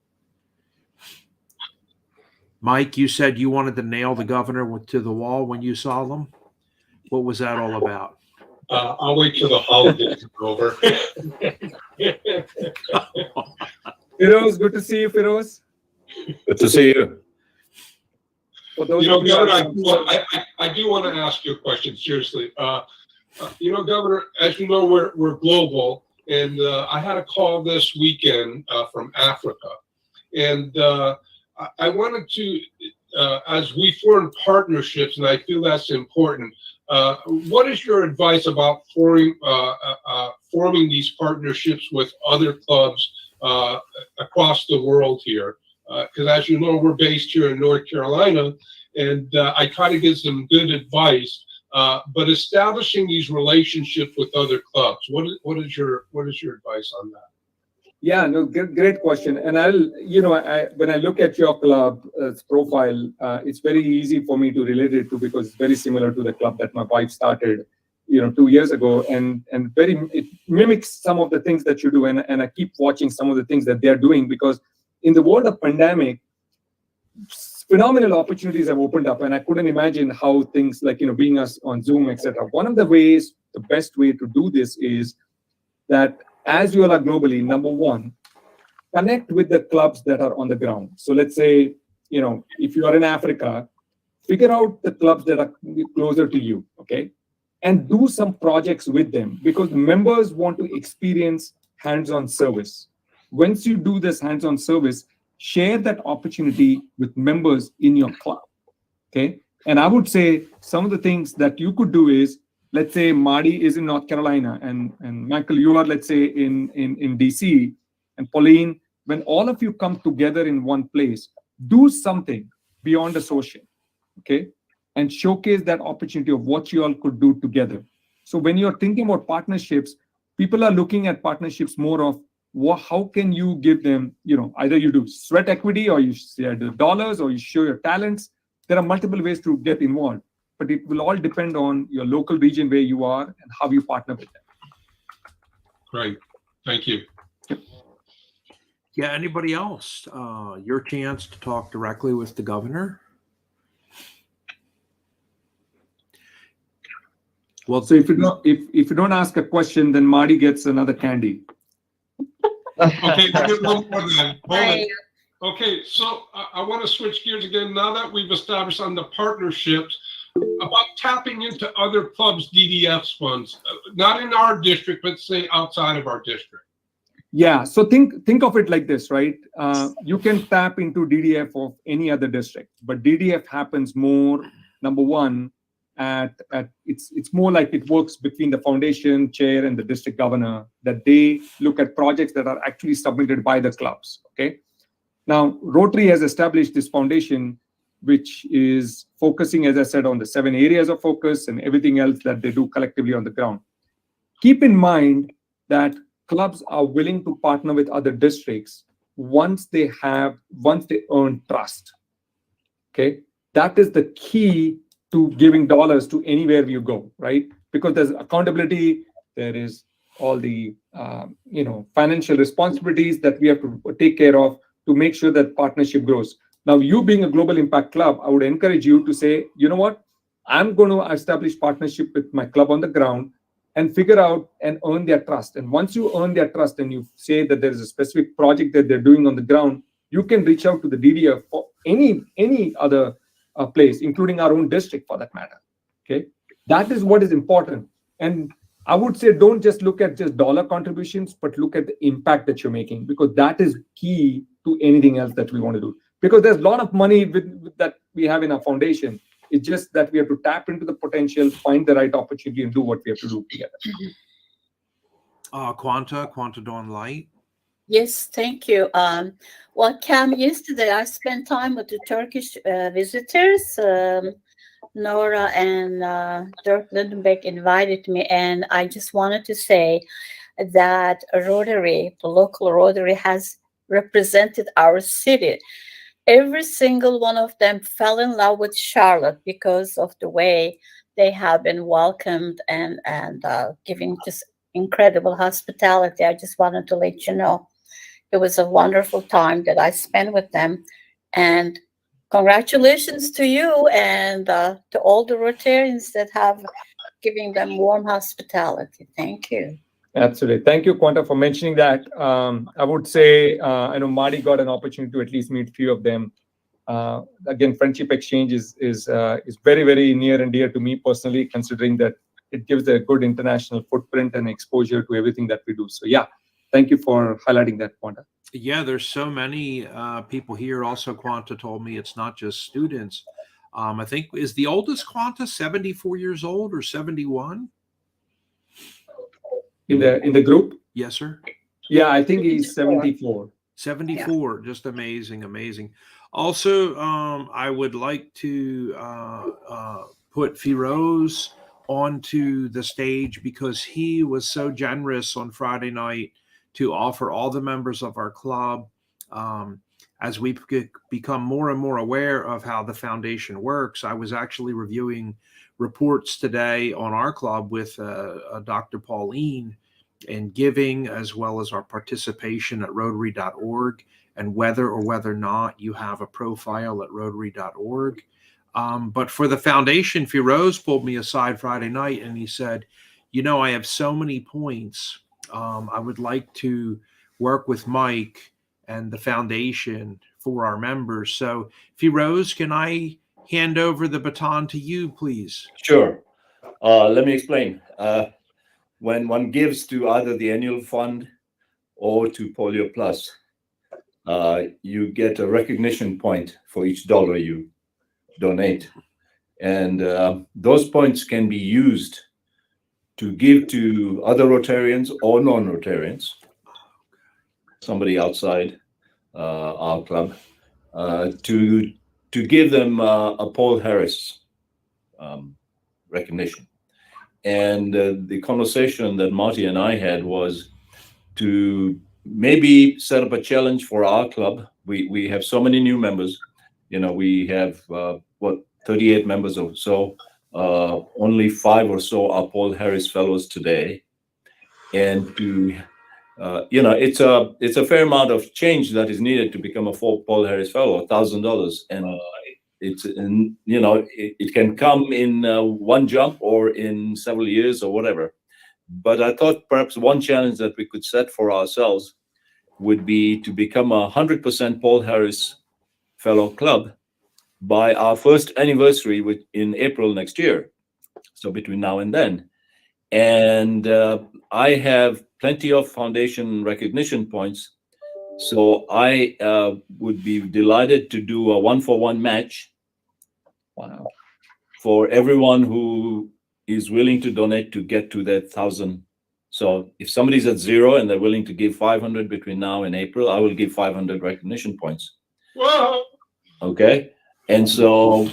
Mike, you said you wanted to nail the governor to the wall when you saw them. What was that all about? I'll wait till the holidays are over. Firoz, good to see you, Firoz. Good to see you. Governor, I do want to ask you a question, seriously. Governor, as you know, we're global, and I had a call this weekend from Africa, and I wanted to, as we form partnerships, and I feel that's important, what is your advice about forming these partnerships with other clubs across the world here? Because as you know, we're based here in North Carolina, and I try to give some good advice. But establishing these relationships with other clubs, what is your advice on that? Yeah, no, great question. And when I look at your club's profile, it's very easy for me to relate it to because it's very similar to the club that my wife started, 2 years ago, and it mimics some of the things that you do, and I keep watching some of the things that they're doing because in the world of pandemic, phenomenal opportunities have opened up, and I couldn't imagine how things like being us on Zoom, etc. One of the ways, the best way to do this is that as you all are globally, number one, connect with the clubs that are on the ground. So let's say, if you are in Africa, figure out the clubs that are closer to you, okay? And do some projects with them because members want to experience hands-on service. Once you do this hands-on service, share that opportunity with members in your club, okay? And I would say some of the things that you could do is, let's say Marty is in North Carolina and Michael, you are, let's say, in DC, and Pauline, when all of you come together in one place, do something beyond the social, okay? And showcase that opportunity of what you all could do together. So when you're thinking about partnerships, people are looking at partnerships more of how can you give them, either you do sweat equity or you share the dollars or you show your talents. There are multiple ways to get involved, but it will all depend on your local region where you are and how you partner with them. Great. Thank you. Yeah, anybody else? Your chance to talk directly with the governor. Well, so if you don't ask a question, then Marty gets another candy. Okay, give it a little more then. Hold it. Okay, so I want to switch gears again. Now that we've established on the partnerships, about tapping into other clubs' DDF funds, not in our district, but say outside of our district. Yeah, so think of it like this, right? You can tap into DDF of any other district, but DDF happens more, number one, it's more like it works between the foundation chair and the district governor, that they look at projects that are actually submitted by the clubs, okay? Now, Rotary has established this foundation, which is focusing, as I said, on the 7 areas of focus and everything else that they do collectively on the ground. Keep in mind that clubs are willing to partner with other districts once they earn trust, okay? That is the key to giving dollars to anywhere you go, right? Because there's accountability, there is all the financial responsibilities that we have to take care of to make sure that partnership grows. Now, you being a global impact club, I would encourage you to say, you know what, I'm going to establish partnership with my club on the ground and figure out and earn their trust. And once you earn their trust and you say that there is a specific project that they're doing on the ground, you can reach out to the DDF for any other place, including our own district for that matter, okay? That is what is important. And I would say don't just look at just dollar contributions, but look at the impact that you're making, because that is key to anything else that we want to do. Because there's a lot of money that we have in our foundation. It's just that we have to tap into the potential, find the right opportunity, and do what we have to do together. Quanta Dawn Light. Yes, thank you. Well, Cam, yesterday I spent time with the Turkish visitors. Nora and Dirk Lindenbeck invited me, and I just wanted to say that Rotary, the local Rotary, has represented our city. Every single one of them fell in love with Charlotte because of the way they have been welcomed and giving just incredible hospitality. I just wanted to let you know. It was a wonderful time that I spent with them. And congratulations to you and to all the Rotarians that have given them warm hospitality. Thank you. Absolutely. Thank you, Quanta, for mentioning that. I would say, I know Marty got an opportunity to at least meet a few of them. Again, Friendship Exchange is very, very near and dear to me personally, considering that it gives a good international footprint and exposure to everything that we do. So yeah, thank you for highlighting that, Quanta. Yeah, there's so many people here. Also, Quanta told me it's not just students. I think, is the oldest Quanta 74 years old or 71? In the group? Yes, sir. Yeah, I think he's 74. 74, yeah. Just amazing. Also, I would like to put Firoz onto the stage because he was so generous on Friday night to offer all the members of our club. As we become more and more aware of how the foundation works, I was actually reviewing reports today on our club with Dr. Pauline and giving, as well as our participation at Rotary.org, and whether or not you have a profile at Rotary.org. But for the foundation, Firoz pulled me aside Friday night and he said, you know, I have so many points. I would like to work with Mike and the foundation for our members. So Firoz, can I hand over the baton to you, please? Sure. Let me explain. When one gives to either the annual fund or to Polio Plus, you get a recognition point for each dollar you donate. And those points can be used to give to other Rotarians or non-Rotarians, somebody outside our club, to give them a Paul Harris recognition. And the conversation that Marty and I had was to maybe set up a challenge for our club. We have so many new members. You know, we have 38 members or so. Only 5 or so are Paul Harris Fellows today. And to it's a fair amount of change that is needed to become a Paul Harris Fellow, $1,000, and it can come in one jump or in several years or whatever. But I thought perhaps one challenge that we could set for ourselves would be to become a 100% Paul Harris Fellow club by our first anniversary in April next year. So between now and then. And I have plenty of foundation recognition points. So I would be delighted to do a 1-for-1 match. Wow. For everyone who is willing to donate to get to that 1,000. So if somebody's at 0 and they're willing to give 500 between now and April, I will give 500 recognition points. Whoa. Okay. And so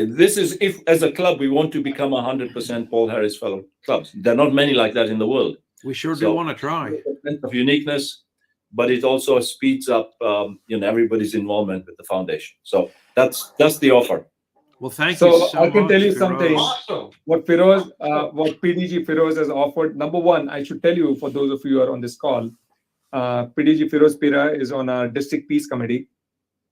this is if, as a club, we want to become 100% Paul Harris Fellow clubs. There are not many like that in the world. We sure do want to try. A sense of uniqueness, but it also speeds up, everybody's involvement with the foundation. So that's the offer. Well, thank you so much. So I can tell you Firoz. something. Awesome. What PDG Firoz has offered. Number one, I should tell you, for those of you who are on this call, PDG Firoz Pira is on our district peace committee,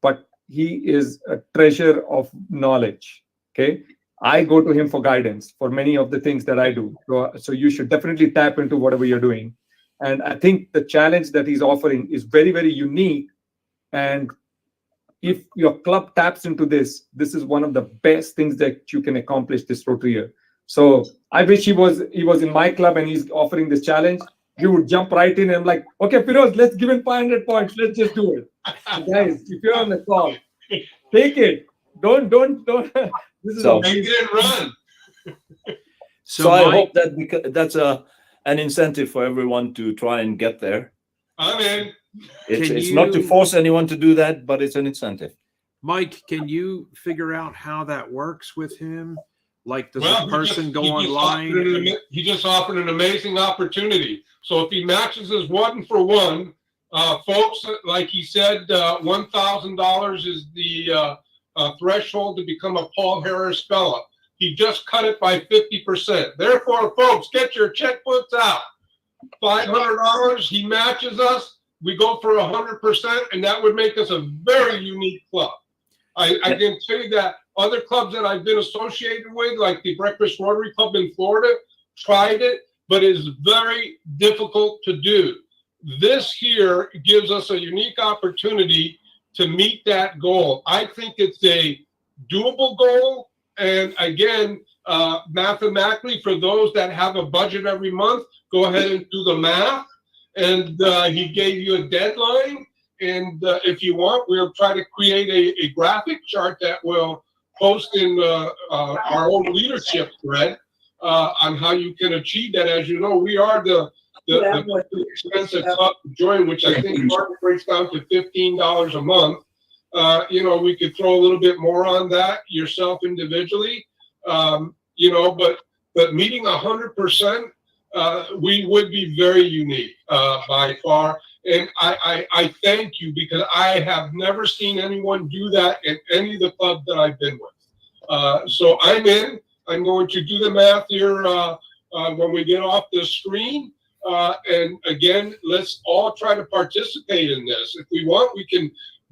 but he is a treasure of knowledge. Okay, I go to him for guidance for many of the things that I do. So you should definitely tap into whatever you're doing. And I think the challenge that he's offering is very, very unique. And if your club taps into this, this is one of the best things that you can accomplish this Rotary year. So I wish he was in my club and he's offering this challenge. You would jump right in and I'm like, okay, Firoz, let's give him 500 points. Let's just do it. So guys, if you're on the call, take it. Don't. This is So- Make it and run. So I Mike, hope that that's an incentive for everyone to try and get there. I'm in. It's not to force anyone to do that, but it's an incentive. Mike, can you figure out how that works with him? Like, does Well, the person go he just online? He just offered an amazing opportunity. So if he matches his 1-for-1, folks, like he said, $1,000 is the threshold to become a Paul Harris Fellow. He just cut it by 50%. Therefore, folks, get your checkbooks out. $500, he matches us. We go for 100%, and that would make us a very unique club. I can tell you that other clubs that I've been associated with, like the Breakfast Rotary Club in Florida, tried it, but it is very difficult to do. This here gives us a unique opportunity to meet that goal. I think it's a doable goal. And again, mathematically, for those that have a budget every month, go ahead and do the math. And he gave you a deadline. And if you want, we'll try to create a graphic chart that will post in our own leadership thread on how you can achieve that. As you know, we are the expensive club to join, which I think breaks down to $15 a month. We could throw a little bit more on that yourself individually, but meeting 100%, we would be very unique by far. And I thank you, because I have never seen anyone do that in any of the clubs that I've been with. So I'm in. I'm going to do the math here when we get off the screen. And again, let's all try to participate in this. If we want, we can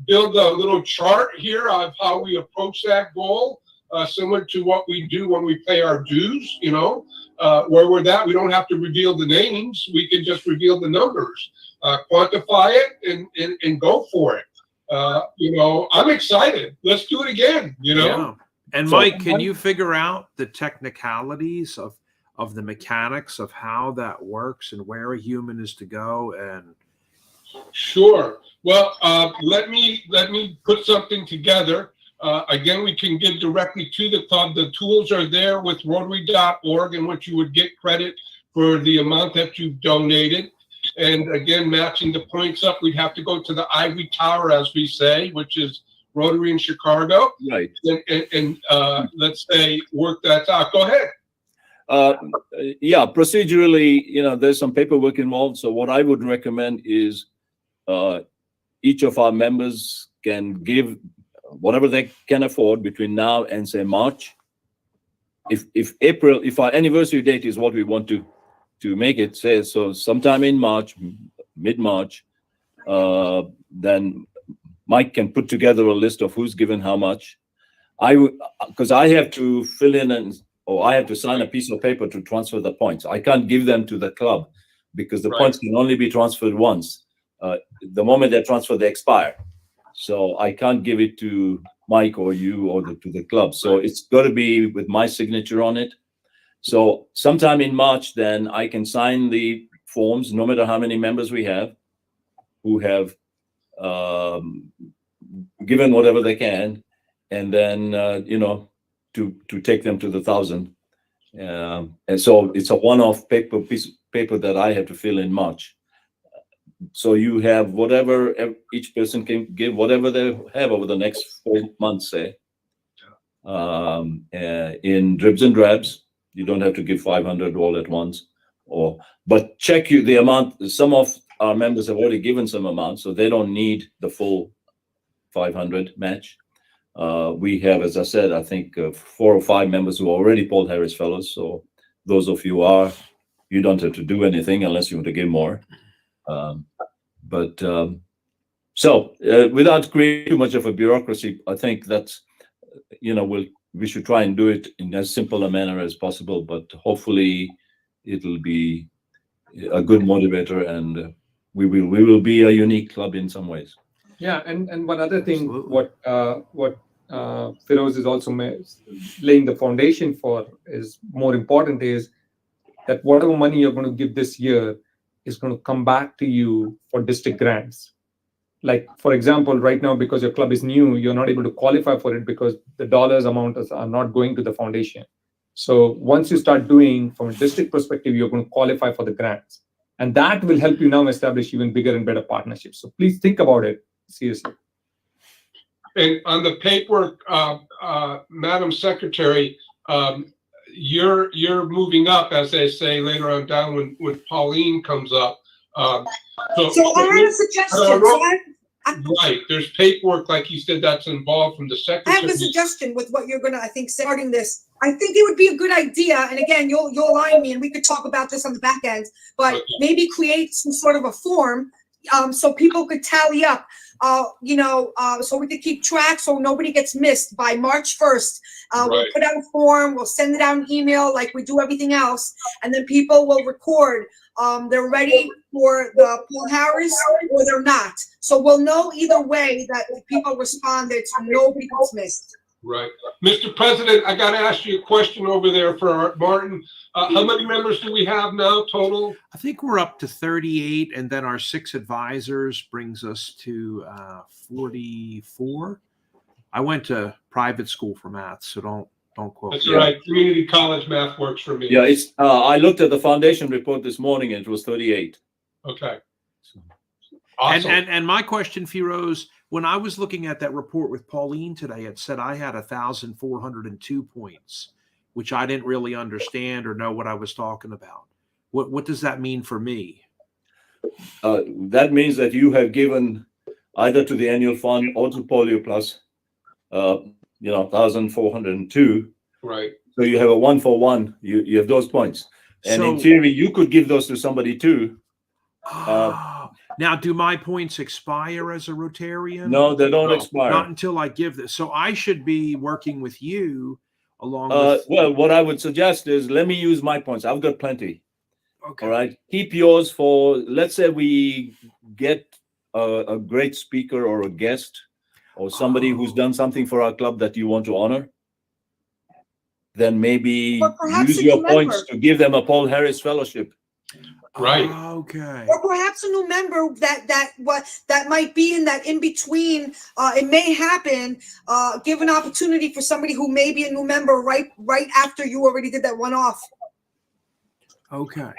build a little chart here of how we approach that goal, similar to what we do when we pay our dues, you know, where we're at. We don't have to reveal the names. We can just reveal the numbers, quantify it, and go for it. You know, I'm excited. Let's do it again, you know. Yeah. And So- Mike, can you figure out the technicalities of the mechanics of how that works and where a human is to go? And Sure. Well, let me put something together. Again, we can give directly to the club. The tools are there with Rotary.org, in which you would get credit for the amount that you've donated. And again, matching the points up, we'd have to go to the ivory tower, as we say, which is Rotary in Chicago. Right. And let's say work that out. Go ahead. Yeah, procedurally, you know, there's some paperwork involved. So what I would recommend is each of our members can give whatever they can afford between now and say March. If our anniversary date is what we want to make it, say, so sometime in March, mid-March, then Mike can put together a list of who's given how much. Because I have to fill in or I have to sign a piece of paper to transfer the points. I can't give them to the club because the Right. points can only be transferred once. The moment they're transferred, they expire. So I can't give it to Mike or you or to the club. So it's got to be with my signature on it. So sometime in March, then I can sign the forms, no matter how many members we have, who have given whatever they can, and then you know, to take them to the 1,000. And so it's a one-off piece of paper that I have to fill in March. So you have whatever each person can give, whatever they have over the next 4 months, say, in dribs and drabs. You don't have to give 500 all at once, but check the amount. Some of our members have already given some amount, so they don't need the full 500 match. We have, as I said, I think 4 or 5 members who are already Paul Harris Fellows. So those of you you don't have to do anything unless you want to give more. So without creating too much of a bureaucracy, I think that's, you know, we should try and do it in as simple a manner as possible, but hopefully it'll be a good motivator, and we will be a unique club in some ways. Yeah, and one other thing, Absolutely. what Feroz is also laying the foundation for is more important, is that whatever money you're going to give this year is going to come back to you for district grants. Like, for example, right now, because your club is new, you're not able to qualify for it because the dollars amounts are not going to the foundation. So once you start doing from a district perspective, you're going to qualify for the grants. And that will help you now establish even bigger and better partnerships. So please think about it seriously. And on the paperwork, Madam Secretary, you're moving up, as they say later on down when Pauline comes up. So I had a suggestion. Right, there's paperwork, like you said, that's involved from the I secretary. have a suggestion with what you're gonna, I think, starting this. I think it would be a good idea, and again, you'll align me, and we could talk about this on the back end, but Okay. maybe create some sort of a form, so people could tally up, so we could keep track, so nobody gets missed by March 1st. We'll Right. put out a form, we'll send it out an email like we do everything else, and then people will record, they're ready for the Paul Harris or they're not. So we'll know either way that if people responded, so nobody gets missed. Right. Mr. President, I gotta ask you a question over there for Martin. How many members do we have now total? I think we're up to 38, and then our 6 advisors brings us to 44. I went to private school for math, so don't quote That's me. right. Community college math works for me. Yeah, it's. I looked at the foundation report this morning, and it was 38. Okay. Awesome. And my question, Feroz, when I was looking at that report with Pauline today, it said I had 1,402 points, which I didn't really understand or know what I was talking about. What does that mean for me? That means that you have given either to the annual fund or to Polio Plus, 1,402. Right. So you have a 1-for-1. You have those points, and in So- theory, you could give those to somebody too. Now, do my points expire as a Rotarian? No, they don't No, expire. Not until I give this. So I should be working with you along with. Well, what I would suggest is let me use my points. I've got plenty. Okay. All right. Keep yours for, let's say we get a great speaker or a guest or somebody who's done something for our club that you want to honor. Then maybe Or perhaps use a your new points member. to give them a Paul Harris Fellowship. Right. Okay. Or perhaps a new member that might be in that in between. It may happen. Give an opportunity for somebody who may be a new member right after you already did that one off. Okay.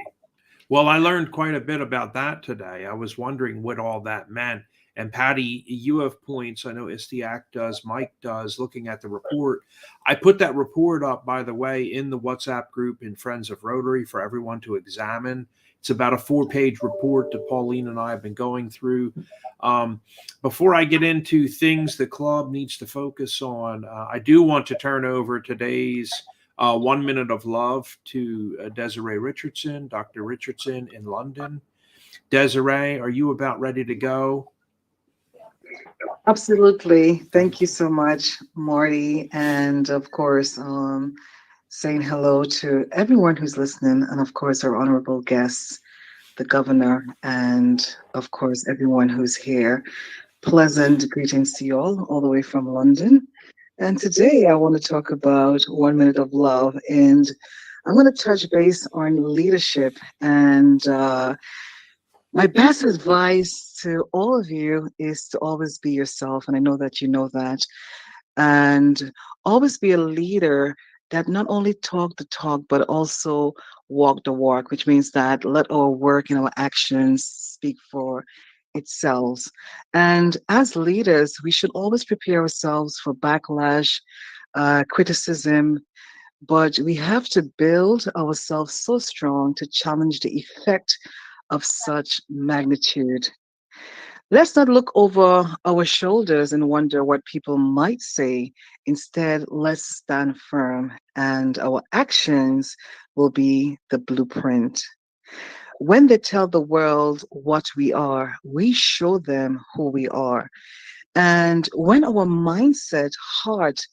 Well, I learned quite a bit about that today. I was wondering what all that meant. And Patty, you have points. I know Istiak does, Mike does, looking at the report. I put that report up, by the way, in the WhatsApp group in Friends of Rotary for everyone to examine. It's about a 4-page report that Pauline and I have been going through. Before I get into things the club needs to focus on, I do want to turn over today's 1 minute of love to Desiree Richardson, Dr. Richardson in London. Desiree, are you about ready to go? Absolutely. Thank you so much, Marty. And of course, saying hello to everyone who's listening, and of course, our honorable guests, the governor, and of course, everyone who's here. Pleasant greetings to you all the way from London. And today I want to talk about 1 minute of love, and I'm going to touch base on leadership. And my best advice to all of you is to always be yourself. And I know that you know that. And always be a leader that not only talk the talk, but also walk the walk, which means that let our work and our actions speak for itself. And as leaders, we should always prepare ourselves for backlash, criticism, but we have to build ourselves so strong to challenge the effect of such magnitude. Let's not look over our shoulders and wonder what people might say. Instead, let's stand firm, and our actions will be the blueprint. When they tell the world what we are, we show them who we are. And when our mindset, heart,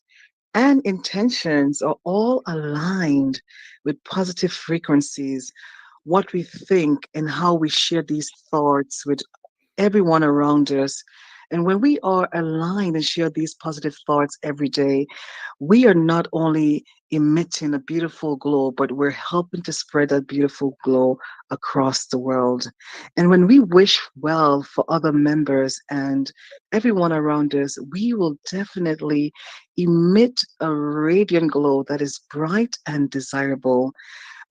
and intentions are all aligned with positive frequencies, what we think and how we share these thoughts with everyone around us. And when we are aligned and share these positive thoughts every day, we are not only emitting a beautiful glow, but we're helping to spread that beautiful glow across the world. And when we wish well for other members and everyone around us, we will definitely emit a radiant glow that is bright and desirable.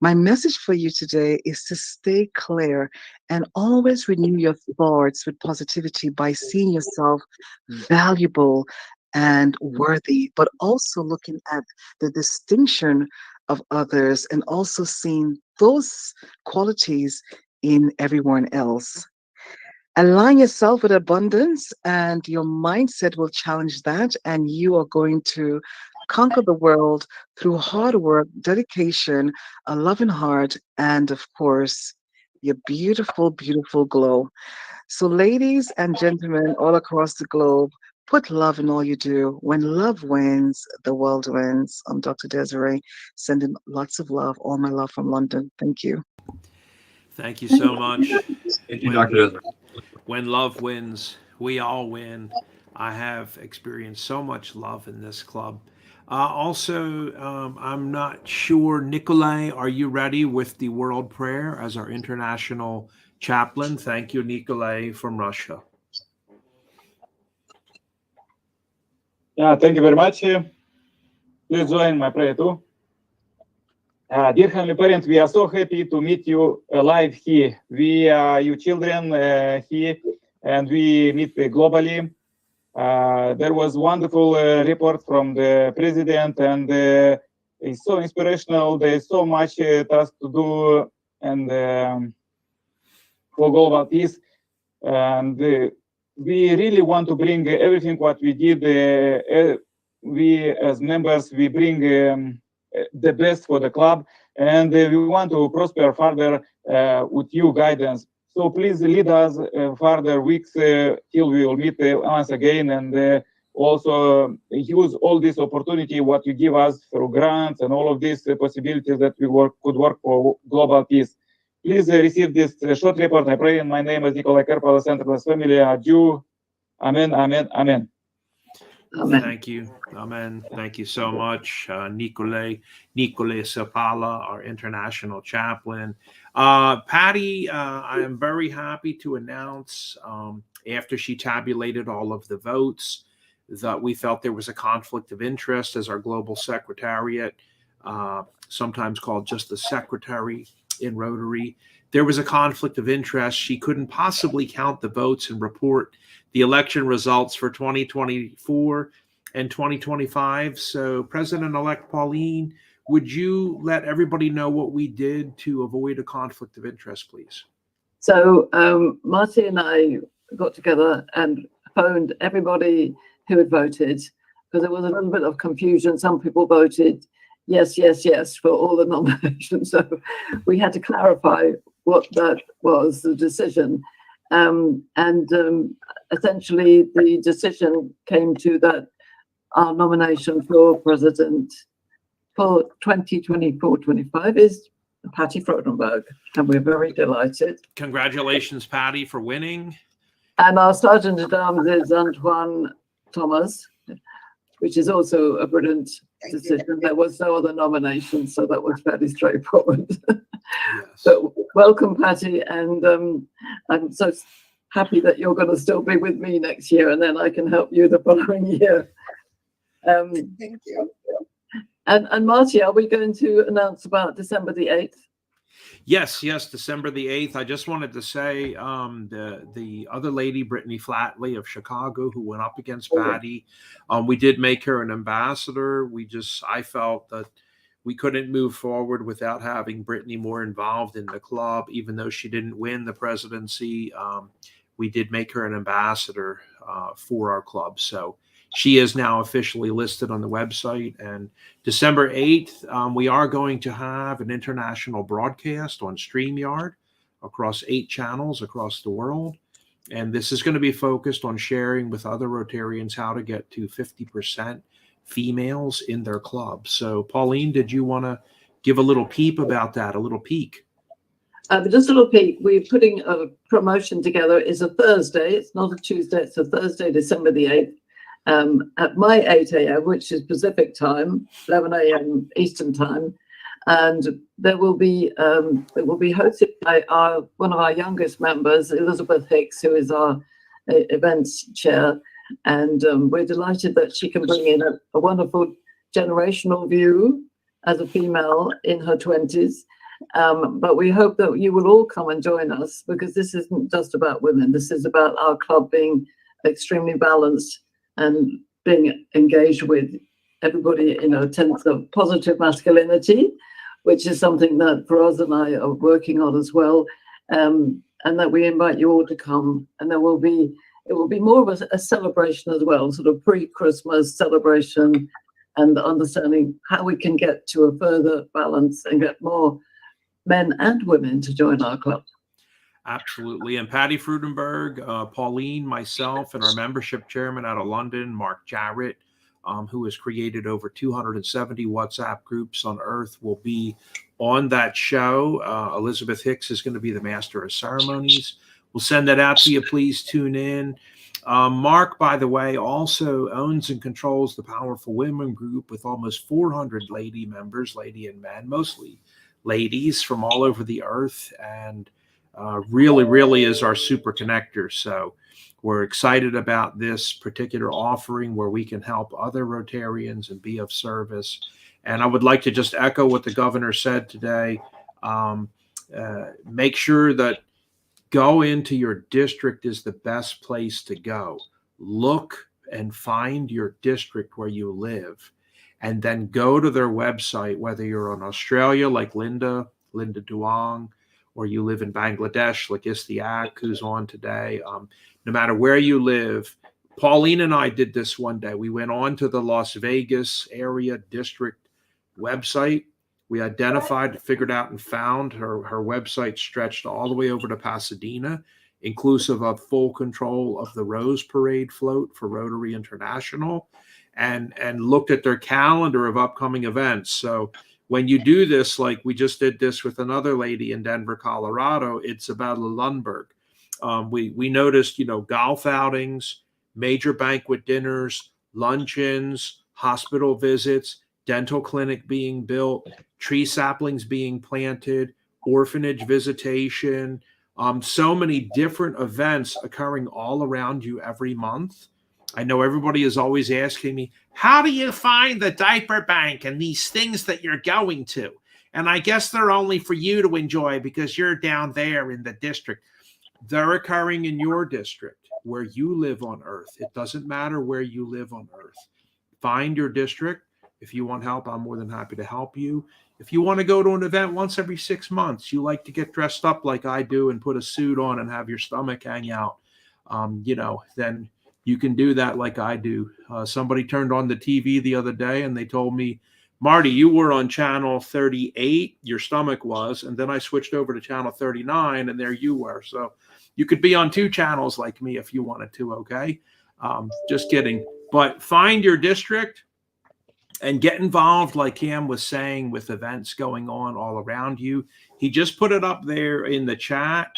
My message for you today is to stay clear and always renew your thoughts with positivity by seeing yourself valuable and worthy, but also looking at the distinction of others and also seeing those qualities in everyone else. Align yourself with abundance, and your mindset will challenge that, and you are going to conquer the world through hard work, dedication, a loving heart, and of course, your beautiful, beautiful glow. So, ladies and gentlemen all across the globe, put love in all you do. When love wins, the world wins. I'm Dr. Desiree, sending lots of love, all my love from London. Thank you. Thank you so much. Thank you, Dr. When love wins, we all win. I have experienced so much love in this club. I'm not sure, Nikolai, are you ready with the world prayer as our international chaplain? Thank you, Nikolai from Russia. Yeah, thank you very much. Please join my prayer too. Dear Heavenly Parent, we are so happy to meet you live here. We are you children here, and we meet globally. There was wonderful report from the president, and it's so inspirational. There's so much task to do and for global peace. And we really want to bring everything what we did. We as members, we bring the best for the club, and we want to prosper further with you guidance. So please lead us further weeks till we will meet once again, and also use all this opportunity what you give us through grants and all of these possibilities that we could work for global peace. Please receive this short report. I pray in my name as Nikolai Karpala, Center Plus Family, Jew. Amen, amen, amen. Amen. Thank you. Amen. Thank you so much, Nikolai Sapala, our international chaplain. Patty, I am very happy to announce after she tabulated all of the votes that we felt there was a conflict of interest as our global secretariat, sometimes called just the secretary in Rotary. There was a conflict of interest. She couldn't possibly count the votes and report the election results for 2024 and 2025. So President-elect Pauline, would you let everybody know what we did to avoid a conflict of interest, please? So Marty and I got together and phoned everybody who had voted, because there was a little bit of confusion. Some people voted yes, yes, yes for all the nominations. So we had to clarify what that was, the decision. Essentially the decision came to that our nomination for president for 2024-25 is Patty Frodenberg, and we're very delighted. Congratulations, Patty, for winning. And our Sergeant at Arms is Antoine Thomas, which is also a brilliant decision. There was no other nomination, so that was fairly straightforward. Yes. So welcome, Patty, and I'm so happy that you're going to still be with me next year, and then I can help you the following year. Thank you. And Marty, are we going to announce about December the 8th? Yes, December the 8th. I just wanted to say the other lady, Brittany Flatley of Chicago, who went up against Patty, we did make her an ambassador. I felt that we couldn't move forward without having Brittany more involved in the club, even though she didn't win the presidency. We did make her an ambassador for our club. So she is now officially listed on the website. And December 8th, we are going to have an international broadcast on StreamYard across 8 channels across the world. And this is going to be focused on sharing with other Rotarians how to get to 50% females in their club. So Pauline, did you want to give a little peep about that, a little peek? Just a little peek. We're putting a promotion together. It's a Thursday. It's not a Tuesday. It's a Thursday, December the 8th. At my 8 a.m., which is Pacific time, 11 a.m. Eastern time, and it will be hosted by one of our youngest members, Elizabeth Hicks, who is our events chair, and we're delighted that she can bring in a wonderful generational view as a female in her 20s. But we hope that you will all come and join us, because this isn't just about women. This is about our club being extremely balanced and being engaged with everybody in a sense of positive masculinity, which is something that Faraz and I are working on as well, and that we invite you all to come. And it will be more of a celebration as well, sort of pre-Christmas celebration, and understanding how we can get to a further balance and get more men and women to join our club. Absolutely. And Patty Frudenberg, Pauline, myself, and our membership chairman out of London, Mark Jarrett, who has created over 270 WhatsApp groups on Earth, will be on that show. Elizabeth Hicks is going to be the master of ceremonies. We'll send that out to you. Please tune in. Mark, by the way, also owns and controls the Powerful Women group with almost 400 lady members, lady and men, mostly ladies from all over the earth, and really is our super connector. So we're excited about this particular offering where we can help other Rotarians and be of service. And I would like to just echo what the governor said today. Make sure that go into your district is the best place to go. Look and find your district where you live, and then go to their website, whether you're in Australia like Linda Duong, or you live in Bangladesh, like Istiak, who's on today, no matter where you live. Pauline and I did this one day. We went on to the Las Vegas area district website. We identified, figured out, and found her website stretched all the way over to Pasadena, inclusive of full control of the Rose Parade float for Rotary International, and looked at their calendar of upcoming events. So when you do this, like we just did this with another lady in Denver, Colorado, it's about Lundberg. We noticed, golf outings, major banquet dinners, luncheons, hospital visits, dental clinic being built, tree saplings being planted, orphanage visitation, so many different events occurring all around you every month. I know everybody is always asking me, how do you find the diaper bank and these things that you're going to? And I guess they're only for you to enjoy because you're down there in the district. They're occurring in your district where you live on earth. It doesn't matter where you live on earth. Find your district. If you want help, I'm more than happy to help you. If you want to go to an event once every 6 months, you like to get dressed up like I do and put a suit on and have your stomach hang out, then you can do that like I do. Somebody turned on the TV the other day and they told me, Marty, you were on channel 38, your stomach was, and then I switched over to channel 39 and there you were. So you could be on 2 channels like me if you wanted to, okay? Just kidding. But find your district and get involved, like Cam was saying, with events going on all around you. He just put it up there in the chat,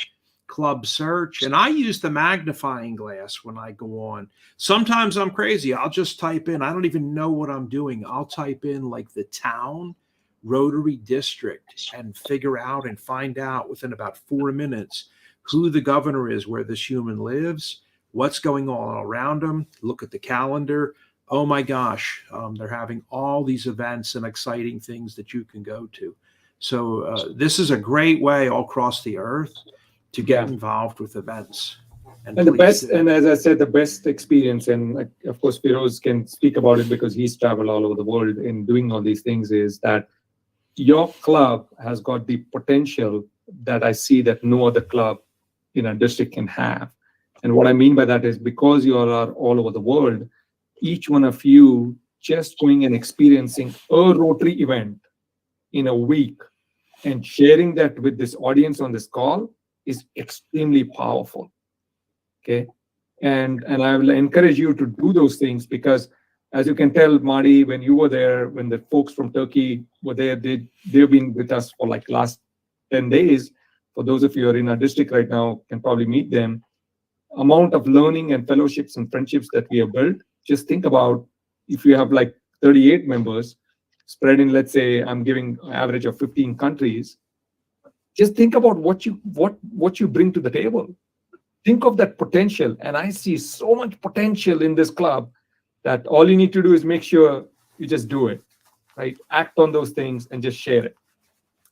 club search. And I use the magnifying glass when I go on. Sometimes I'm crazy. I'll just type in, I don't even know what I'm doing. I'll type in like the town Rotary district and figure out and find out within about 4 minutes who the governor is, where this human lives, what's going on around him. Look at the calendar. Oh my gosh, they're having all these events and exciting things that you can go to. So this is a great way all across the earth to get involved with events. And the best, and as I said, the best experience, and of course, Firoz can speak about it because he's traveled all over the world in doing all these things, is that your club has got the potential that I see that no other club in a district can have. And what I mean by that is because you are all over the world, each one of you just going and experiencing a Rotary event in a week and sharing that with this audience on this call is extremely powerful. Okay. And I will encourage you to do those things because, as you can tell, Marty, when you were there, when the folks from Turkey were there, they've been with us for like last 10 days. For those of you who are in our district right now, can probably meet them. Amount of learning and fellowships and friendships that we have built. Just think about if you have like 38 members spread in, let's say, I'm giving an average of 15 countries. Just think about what you bring to the table. Think of that potential. And I see so much potential in this club that all you need to do is make sure you just do it, right? Act on those things and just share it.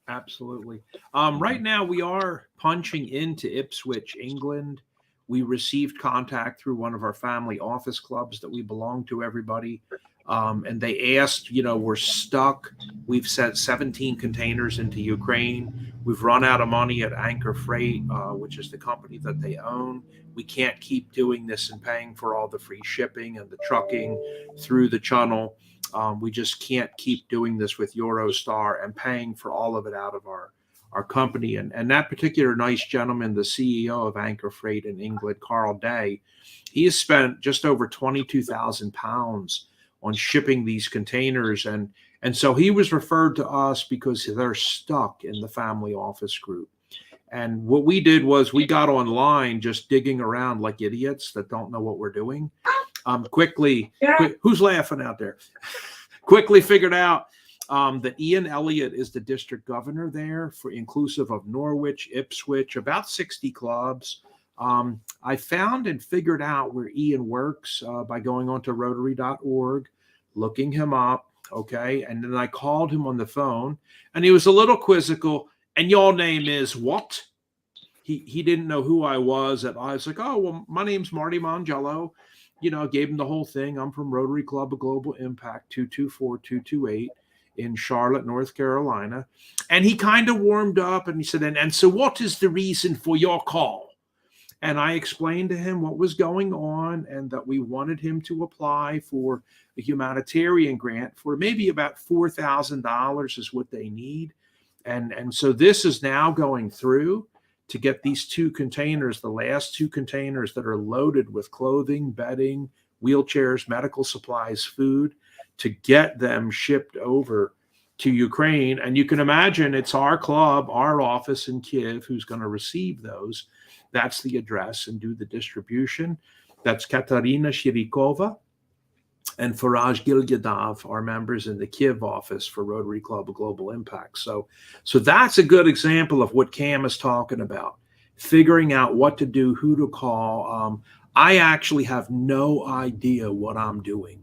Absolutely. Right now we are punching into Ipswich, England. We received contact through one of our family office clubs that we belong to, everybody. And they asked, we're stuck. We've sent 17 containers into Ukraine. We've run out of money at Anchor Freight, which is the company that they own. We can't keep doing this and paying for all the free shipping and the trucking through the channel. We just can't keep doing this with Eurostar and paying for all of it out of our company. And that particular nice gentleman, the CEO of Anchor Freight in England, Carl Day, he has spent just over £22,000 on shipping these containers. And so he was referred to us because they're stuck in the family office group. And what we did was we got online just digging around like idiots that don't know what we're doing. Who's laughing out there? Quickly figured out that Ian Elliott is the district governor there, for inclusive of Norwich, Ipswich, about 60 clubs. I found and figured out where Ian works by going on to Rotary.org, looking him up, okay? And then I called him on the phone, and he was a little quizzical. And your name is what? He didn't know who I was. And I was like, oh, well, my name's Marty Mangello. Gave him the whole thing. I'm from Rotary Club of Global Impact, 224-228. in Charlotte, North Carolina. And he kind of warmed up and he said, and so what is the reason for your call? And I explained to him what was going on and that we wanted him to apply for a humanitarian grant for maybe about $4,000 is what they need. And so this is now going through to get these 2 containers, the last 2 containers that are loaded with clothing, bedding, wheelchairs, medical supplies, food, to get them shipped over to Ukraine. And you can imagine it's our club, our office in Kiev, who's going to receive those. That's the address and do the distribution. That's Katarina Shirikova and Faraj Gilyadov are members in the Kiev office for Rotary Club of Global Impact. So that's a good example of what Kam is talking about, figuring out what to do, who to call. I actually have no idea what I'm doing.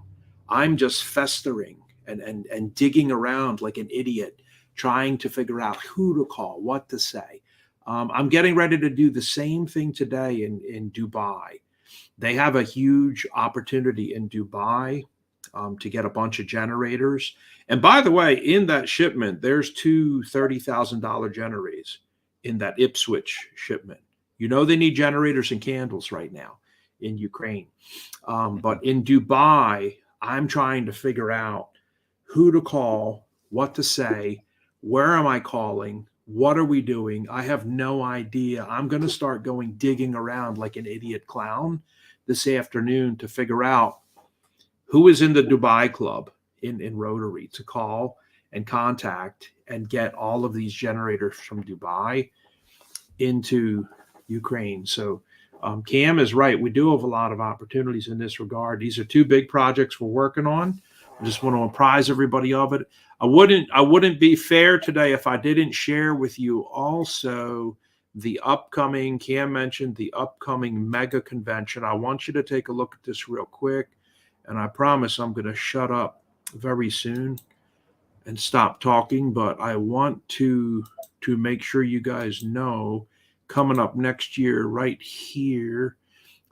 I'm just festering and digging around like an idiot, trying to figure out who to call, what to say. I'm getting ready to do the same thing today in Dubai. They have a huge opportunity in Dubai to get a bunch of generators. And by the way, in that shipment, there's 2 $30,000 generators in that Ipswich shipment. You know, they need generators and candles right now in Ukraine. But in Dubai, I'm trying to figure out who to call, what to say, where am I calling, what are we doing? I have no idea. I'm going to start digging around like an idiot clown this afternoon to figure out who is in the Dubai club in Rotary to call and contact and get all of these generators from Dubai into Ukraine. So Kam is right. We do have a lot of opportunities in this regard. These are 2 big projects we're working on. I just want to apprise everybody of it. I wouldn't be fair today if I didn't share with you also the upcoming, Kam mentioned the upcoming mega convention. I want you to take a look at this real quick. And I promise I'm going to shut up very soon and stop talking. But I want to make sure you guys know, coming up next year right here,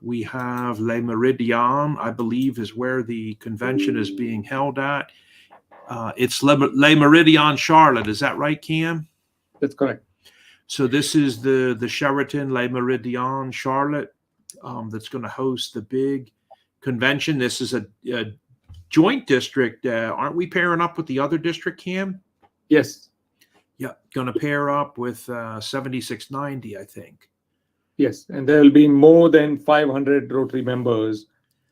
we have Le Méridien, I believe is where the convention is being held at. It's Le Méridien Charlotte. Is that right, Kam? That's correct. So this is the Sheraton Le Méridien Charlotte that's going to host the big convention. This is a joint district. Aren't we pairing up with the other district, Kam? Yes. Yeah, going to pair up with 7690, I think. Yes, and there will be more than 500 Rotary members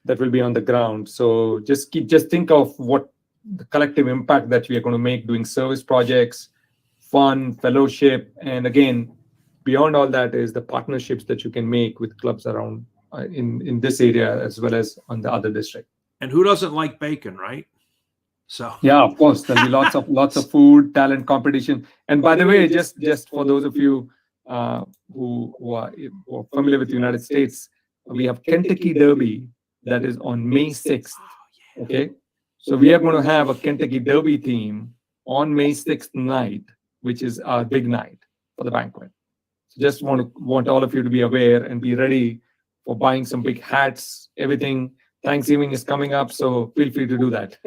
that will be on the ground. So just think of what the collective impact that we are going to make doing service projects, fun, fellowship, and again, beyond all that is the partnerships that you can make with clubs around in this area as well as on the other district. And who doesn't like bacon, right? So yeah, of course, there'll be lots of food, talent competition. And by the way, just for those of you who are familiar with the United States, we have Kentucky Derby that is on May 6th. Okay, so we are going to have a Kentucky Derby team on May 6th night, which is our big night for the banquet. So just want all of you to be aware and be ready for buying some big hats, everything. Thanksgiving is coming up, so feel free to do that.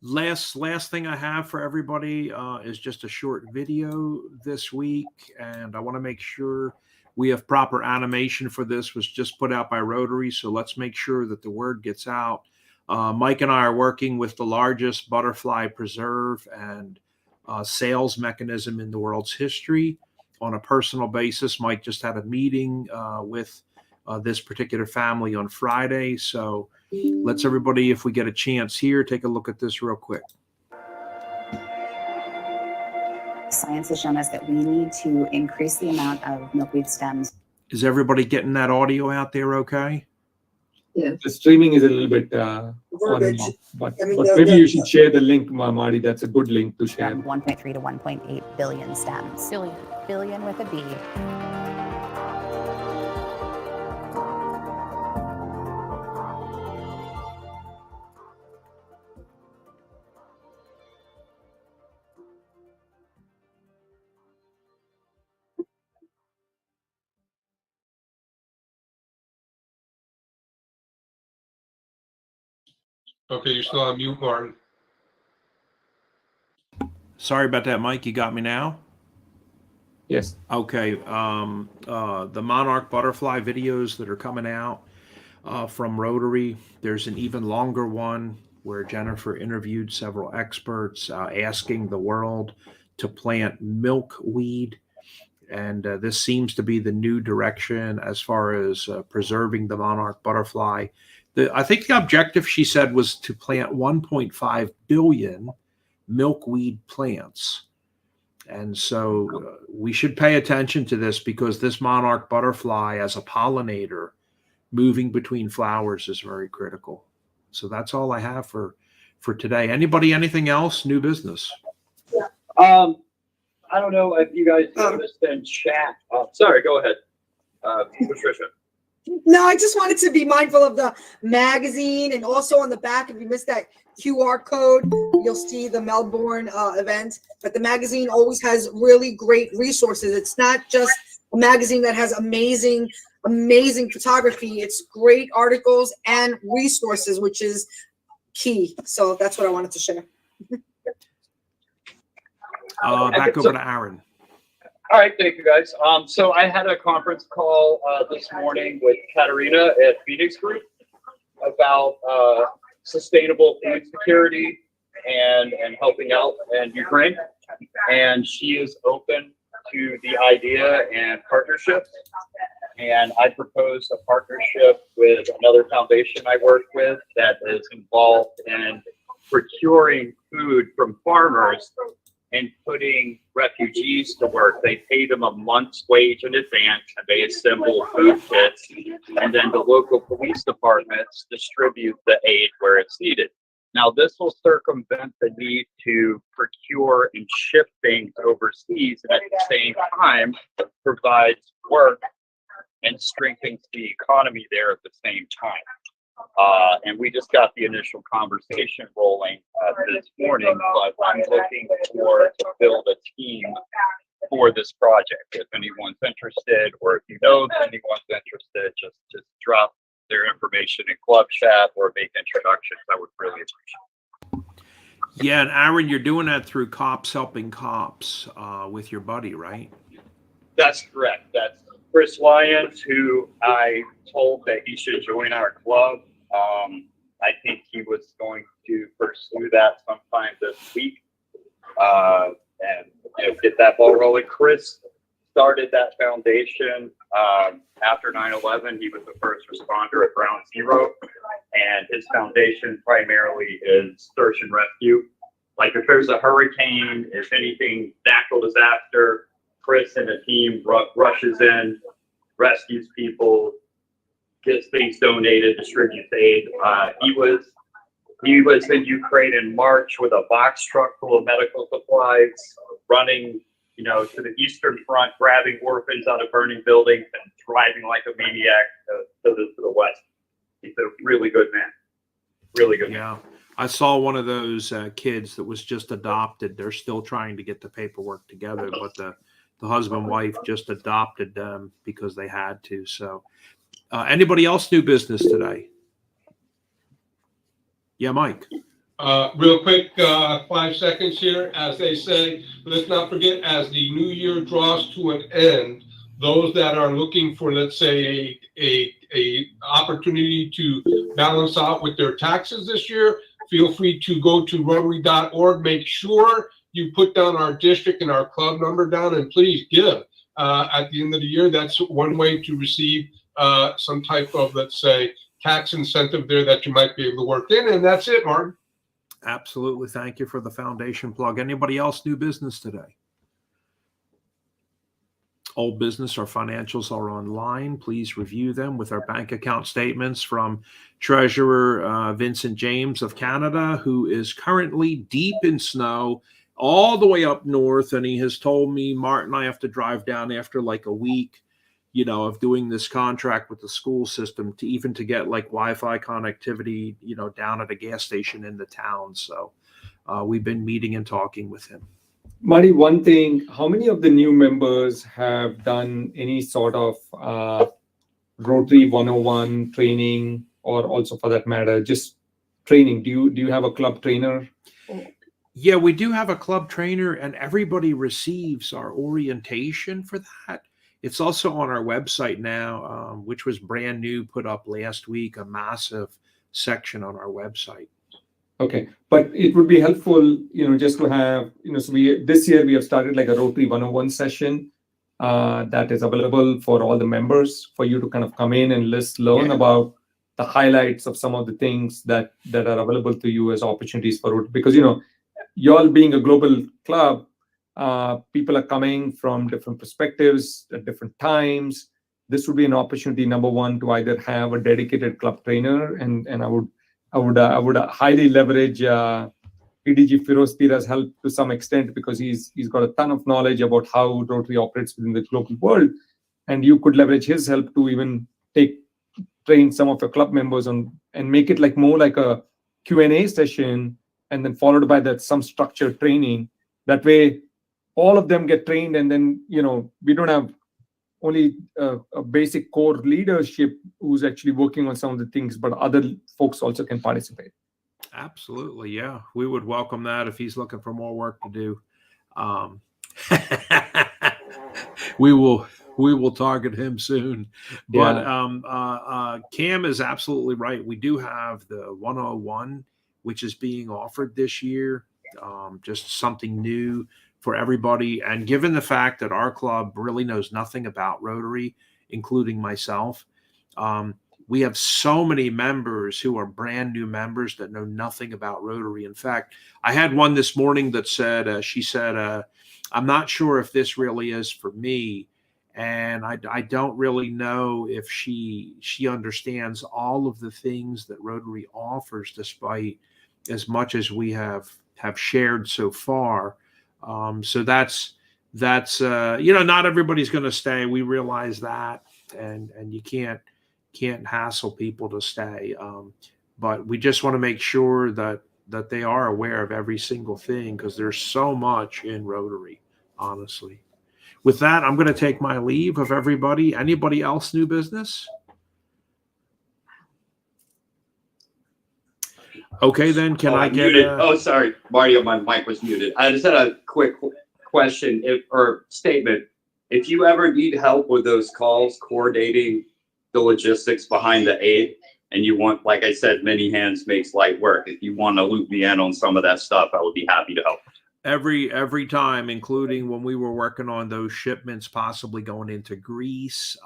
Last thing I have for everybody is just a short video this week, and I want to make sure we have proper animation for this. Was just put out by Rotary, so let's make sure that the word gets out. Mike and I are working with the largest butterfly preserve and sales mechanism in the world's history on a personal basis. Mike just had a meeting with this particular family on Friday. So let's everybody, if we get a chance here, take a look at this real quick. Science has shown us that we need to increase the amount of milkweed stems. Is everybody getting that audio out there okay? Yeah. The streaming is a little bit on and off, but maybe you should share the link, Marty. That's a good link to share. From 1.3 to 1.8 billion stems. Billion with a B. Okay, you're still on mute, Martin. Sorry about that, Mike. You got me now? Yes. Okay. The monarch butterfly videos that are coming out from Rotary. There's an even longer one where Jennifer interviewed several experts asking the world to plant milkweed. And this seems to be the new direction as far as preserving the monarch butterfly. I think the objective, she said, was to plant 1.5 billion milkweed plants. And so we should pay attention to this because this monarch butterfly as a pollinator moving between flowers is very critical. So that's all I have for today. Anybody, anything else? New business? I don't know if you guys noticed in chat. Sorry, go ahead, Patricia. No, I just wanted to be mindful of the magazine, and also on the back, if you missed that QR code, you'll see the Melbourne event. But the magazine always has really great resources. It's not just a magazine that has amazing photography. It's great articles and resources, which is key. So that's what I wanted to share. Back over to Aaron. All right, thank you guys. So I had a conference call this morning with Katerina at Phoenix Group about sustainable food security and helping out in Ukraine. And she is open to the idea and partnerships. And I proposed a partnership with another foundation I work with that is involved in procuring food from farmers and putting refugees to work. They pay them a month's wage in advance and they assemble food kits, and then the local police departments distribute the aid where it's needed. Now, this will circumvent the need to procure and ship things overseas, and at the same time provides work and strengthens the economy there at the same time. And we just got the initial conversation rolling this morning, but I'm looking to build a team for this project. If anyone's interested, or if you know that anyone's interested, just drop their information in club chat or make introductions. I would really appreciate it. Yeah, and Aaron, you're doing that through Cops Helping Cops with your buddy, right? That's correct. That's Chris Lyons, who I told that he should join our club. I think he was going to pursue that sometime this week and get that ball rolling. Chris started that foundation after 9/11. He was the first responder at Ground Zero, and his foundation primarily is search and rescue. Like if there's a hurricane, if anything, natural disaster, Chris and the team rushes in, rescues people, gets things donated, distributes aid. He was in Ukraine in March with a box truck full of medical supplies, running, to the Eastern Front, grabbing orphans out of burning buildings and driving like a maniac to the West. He's a really good man. Really good man. Yeah. I saw one of those kids that was just adopted. They're still trying to get the paperwork together, but the husband and wife just adopted them because they had to. So anybody else do business today? Yeah, Mike. Real quick, 5 seconds here. As they say, let's not forget, as the new year draws to an end, those that are looking for, let's say, a opportunity to balance out with their taxes this year, feel free to go to Rotary.org. Make sure you put down our district and our club number down, and please give at the end of the year. That's one way to receive some type of, let's say, tax incentive there that you might be able to work in. And that's it, Martin. Absolutely. Thank you for the foundation plug. Anybody else do business today? Old business or financials are online. Please review them with our bank account statements from Treasurer Vincent James of Canada, who is currently deep in snow all the way up north. And he has told me, Martin, I have to drive down after like a week, of doing this contract with the school system to get like Wi-Fi connectivity, down at a gas station in the town. So we've been meeting and talking with him. Marty, one thing, how many of the new members have done any sort of Rotary 101 training, or also for that matter, just training? Do you have a club trainer? Yeah, we do have a club trainer, and everybody receives our orientation for that. It's also on our website now, which was brand new, put up last week, a massive section on our website. Okay, but it would be helpful, just to have, so this year we have started like a Rotary 101 session that is available for all the members for you to kind of come in and learn about the highlights of some of the things that are available to you as opportunities for Rotary. Because, you all being a global club, people are coming from different perspectives at different times. This would be an opportunity, number one, to either have a dedicated club trainer, and I would highly leverage PDG Firoz Pira's help to some extent, because he's got a ton of knowledge about how Rotary operates within the global world, and you could leverage his help to even train some of your club members on, and make it more like a Q&A session, and then followed by some structured training. That way, all of them get trained, and then we don't have only a basic core leadership who's actually working on some of the things, but other folks also can participate. Absolutely, yeah. We would welcome that if he's looking for more work to do. We will target him soon. But Cam is absolutely right. We do have the 101, which is being offered this year, just something new for everybody. And given the fact that our club really knows nothing about Rotary, including myself, we have so many members who are brand new members that know nothing about Rotary. In fact, I had one this morning that said, she said, I'm not sure if this really is for me. And I don't really know if she understands all of the things that Rotary offers, despite as much as we have shared so far. So that's not everybody's going to stay. We realize that, and you can't hassle people to stay. But we just want to make sure that they are aware of every single thing, because there's so much in Rotary, honestly. With that, I'm going to take my leave of everybody. Anybody else new business? Okay, then can I get Oh, sorry, Mario, my mic was muted. I just had a quick question or statement. If you ever need help with those calls, coordinating the logistics behind the aid, and you want, like I said, many hands makes light work. If you want to loop me in on some of that stuff, I would be happy to help. Every time, including when we were working on those shipments possibly going into Greece.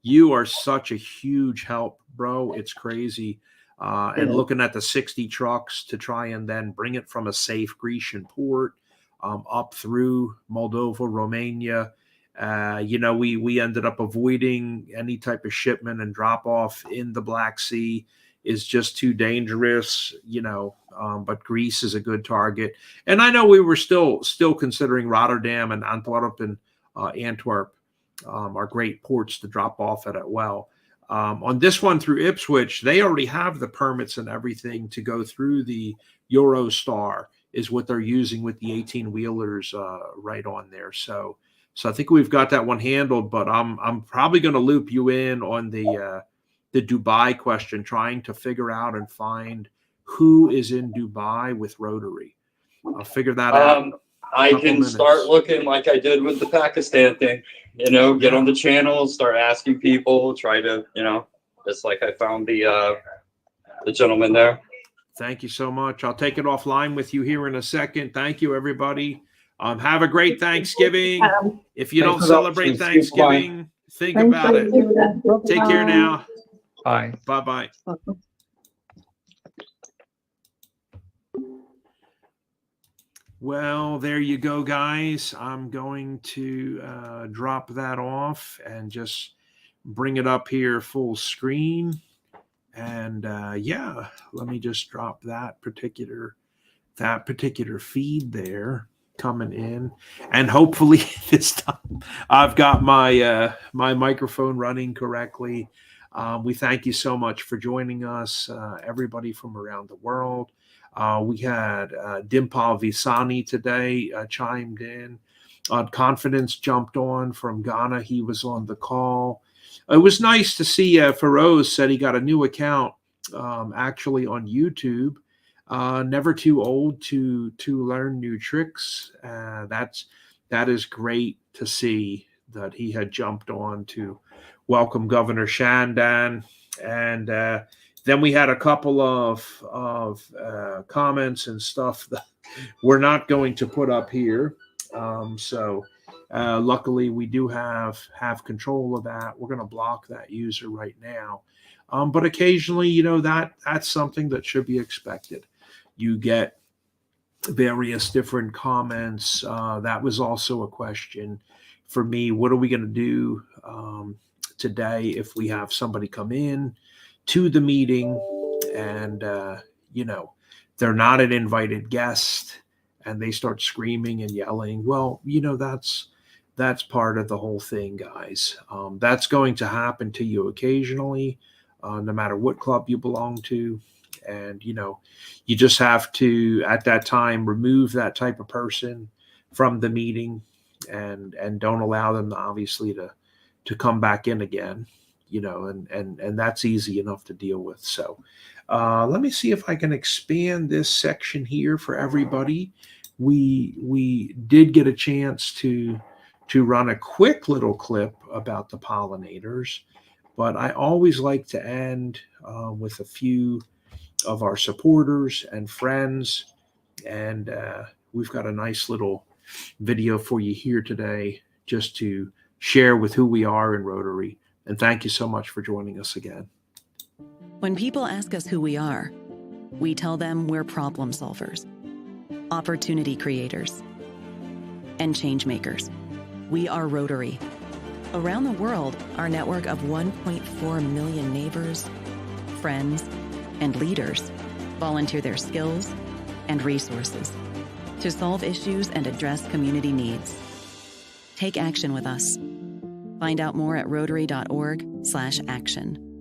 You are such a huge help, bro. It's crazy. And looking at the 60 trucks to try and then bring it from a safe Grecian port up through Moldova, Romania. We ended up avoiding any type of shipment and drop off in the Black Sea is just too dangerous, but Greece is a good target. And I know we were still considering Rotterdam and Antwerp are great ports to drop off at well. On this one through Ipswich, they already have the permits and everything to go through the Eurostar is what they're using with the 18-wheelers right on there. So I think we've got that one handled, but I'm probably going to loop you in on the Dubai question, trying to figure out and find who is in Dubai with Rotary. I'll figure that out. I can start looking like I did with the Pakistan thing, get on the channels, start asking people, try to, just like I found the gentleman there. Thank you so much. I'll take it offline with you here in a second. Thank you, everybody. Have a great Thanksgiving. If you don't celebrate Thanksgiving, think about it. Take care now. Bye. Bye-bye. Well, there you go, guys. I'm going to drop that off and just bring it up here full screen. And let me just drop that particular feed there coming in. And hopefully this time I've got my microphone running correctly. We thank you so much for joining us, everybody from around the world. We had Dimpal Visani today chimed in. Confidence jumped on from Ghana. He was on the call. It was nice to see Feroz said he got a new account actually on YouTube. never too old to learn new tricks. That is great to see that he had jumped on to welcome Governor Chandan. And then we had a couple of comments and stuff that we're not going to put up here. Luckily, we do have control of that. We're going to block that user right now. But occasionally, that's something that should be expected. You get various different comments. That was also a question for me. What are we going to do today if we have somebody come in to the meeting and, they're not an invited guest and they start screaming and yelling? Well, that's part of the whole thing, guys. That's going to happen to you occasionally, no matter what club you belong to. And, you just have to, at that time, remove that type of person from the meeting and don't allow them, obviously, to come back in again, and that's easy enough to deal with. So let me see if I can expand this section here for everybody. We did get a chance to run a quick little clip about the pollinators, but I always like to end with a few of our supporters and friends. And we've got a nice little video for you here today just to share with who we are in Rotary. And thank you so much for joining us again. When people ask us who we are, we tell them we're problem solvers, opportunity creators, and change makers. We are Rotary. Around the world, our network of 1.4 million neighbors, friends, and leaders volunteer their skills and resources to solve issues and address community needs. Take action with us. Find out more at rotary.org/action.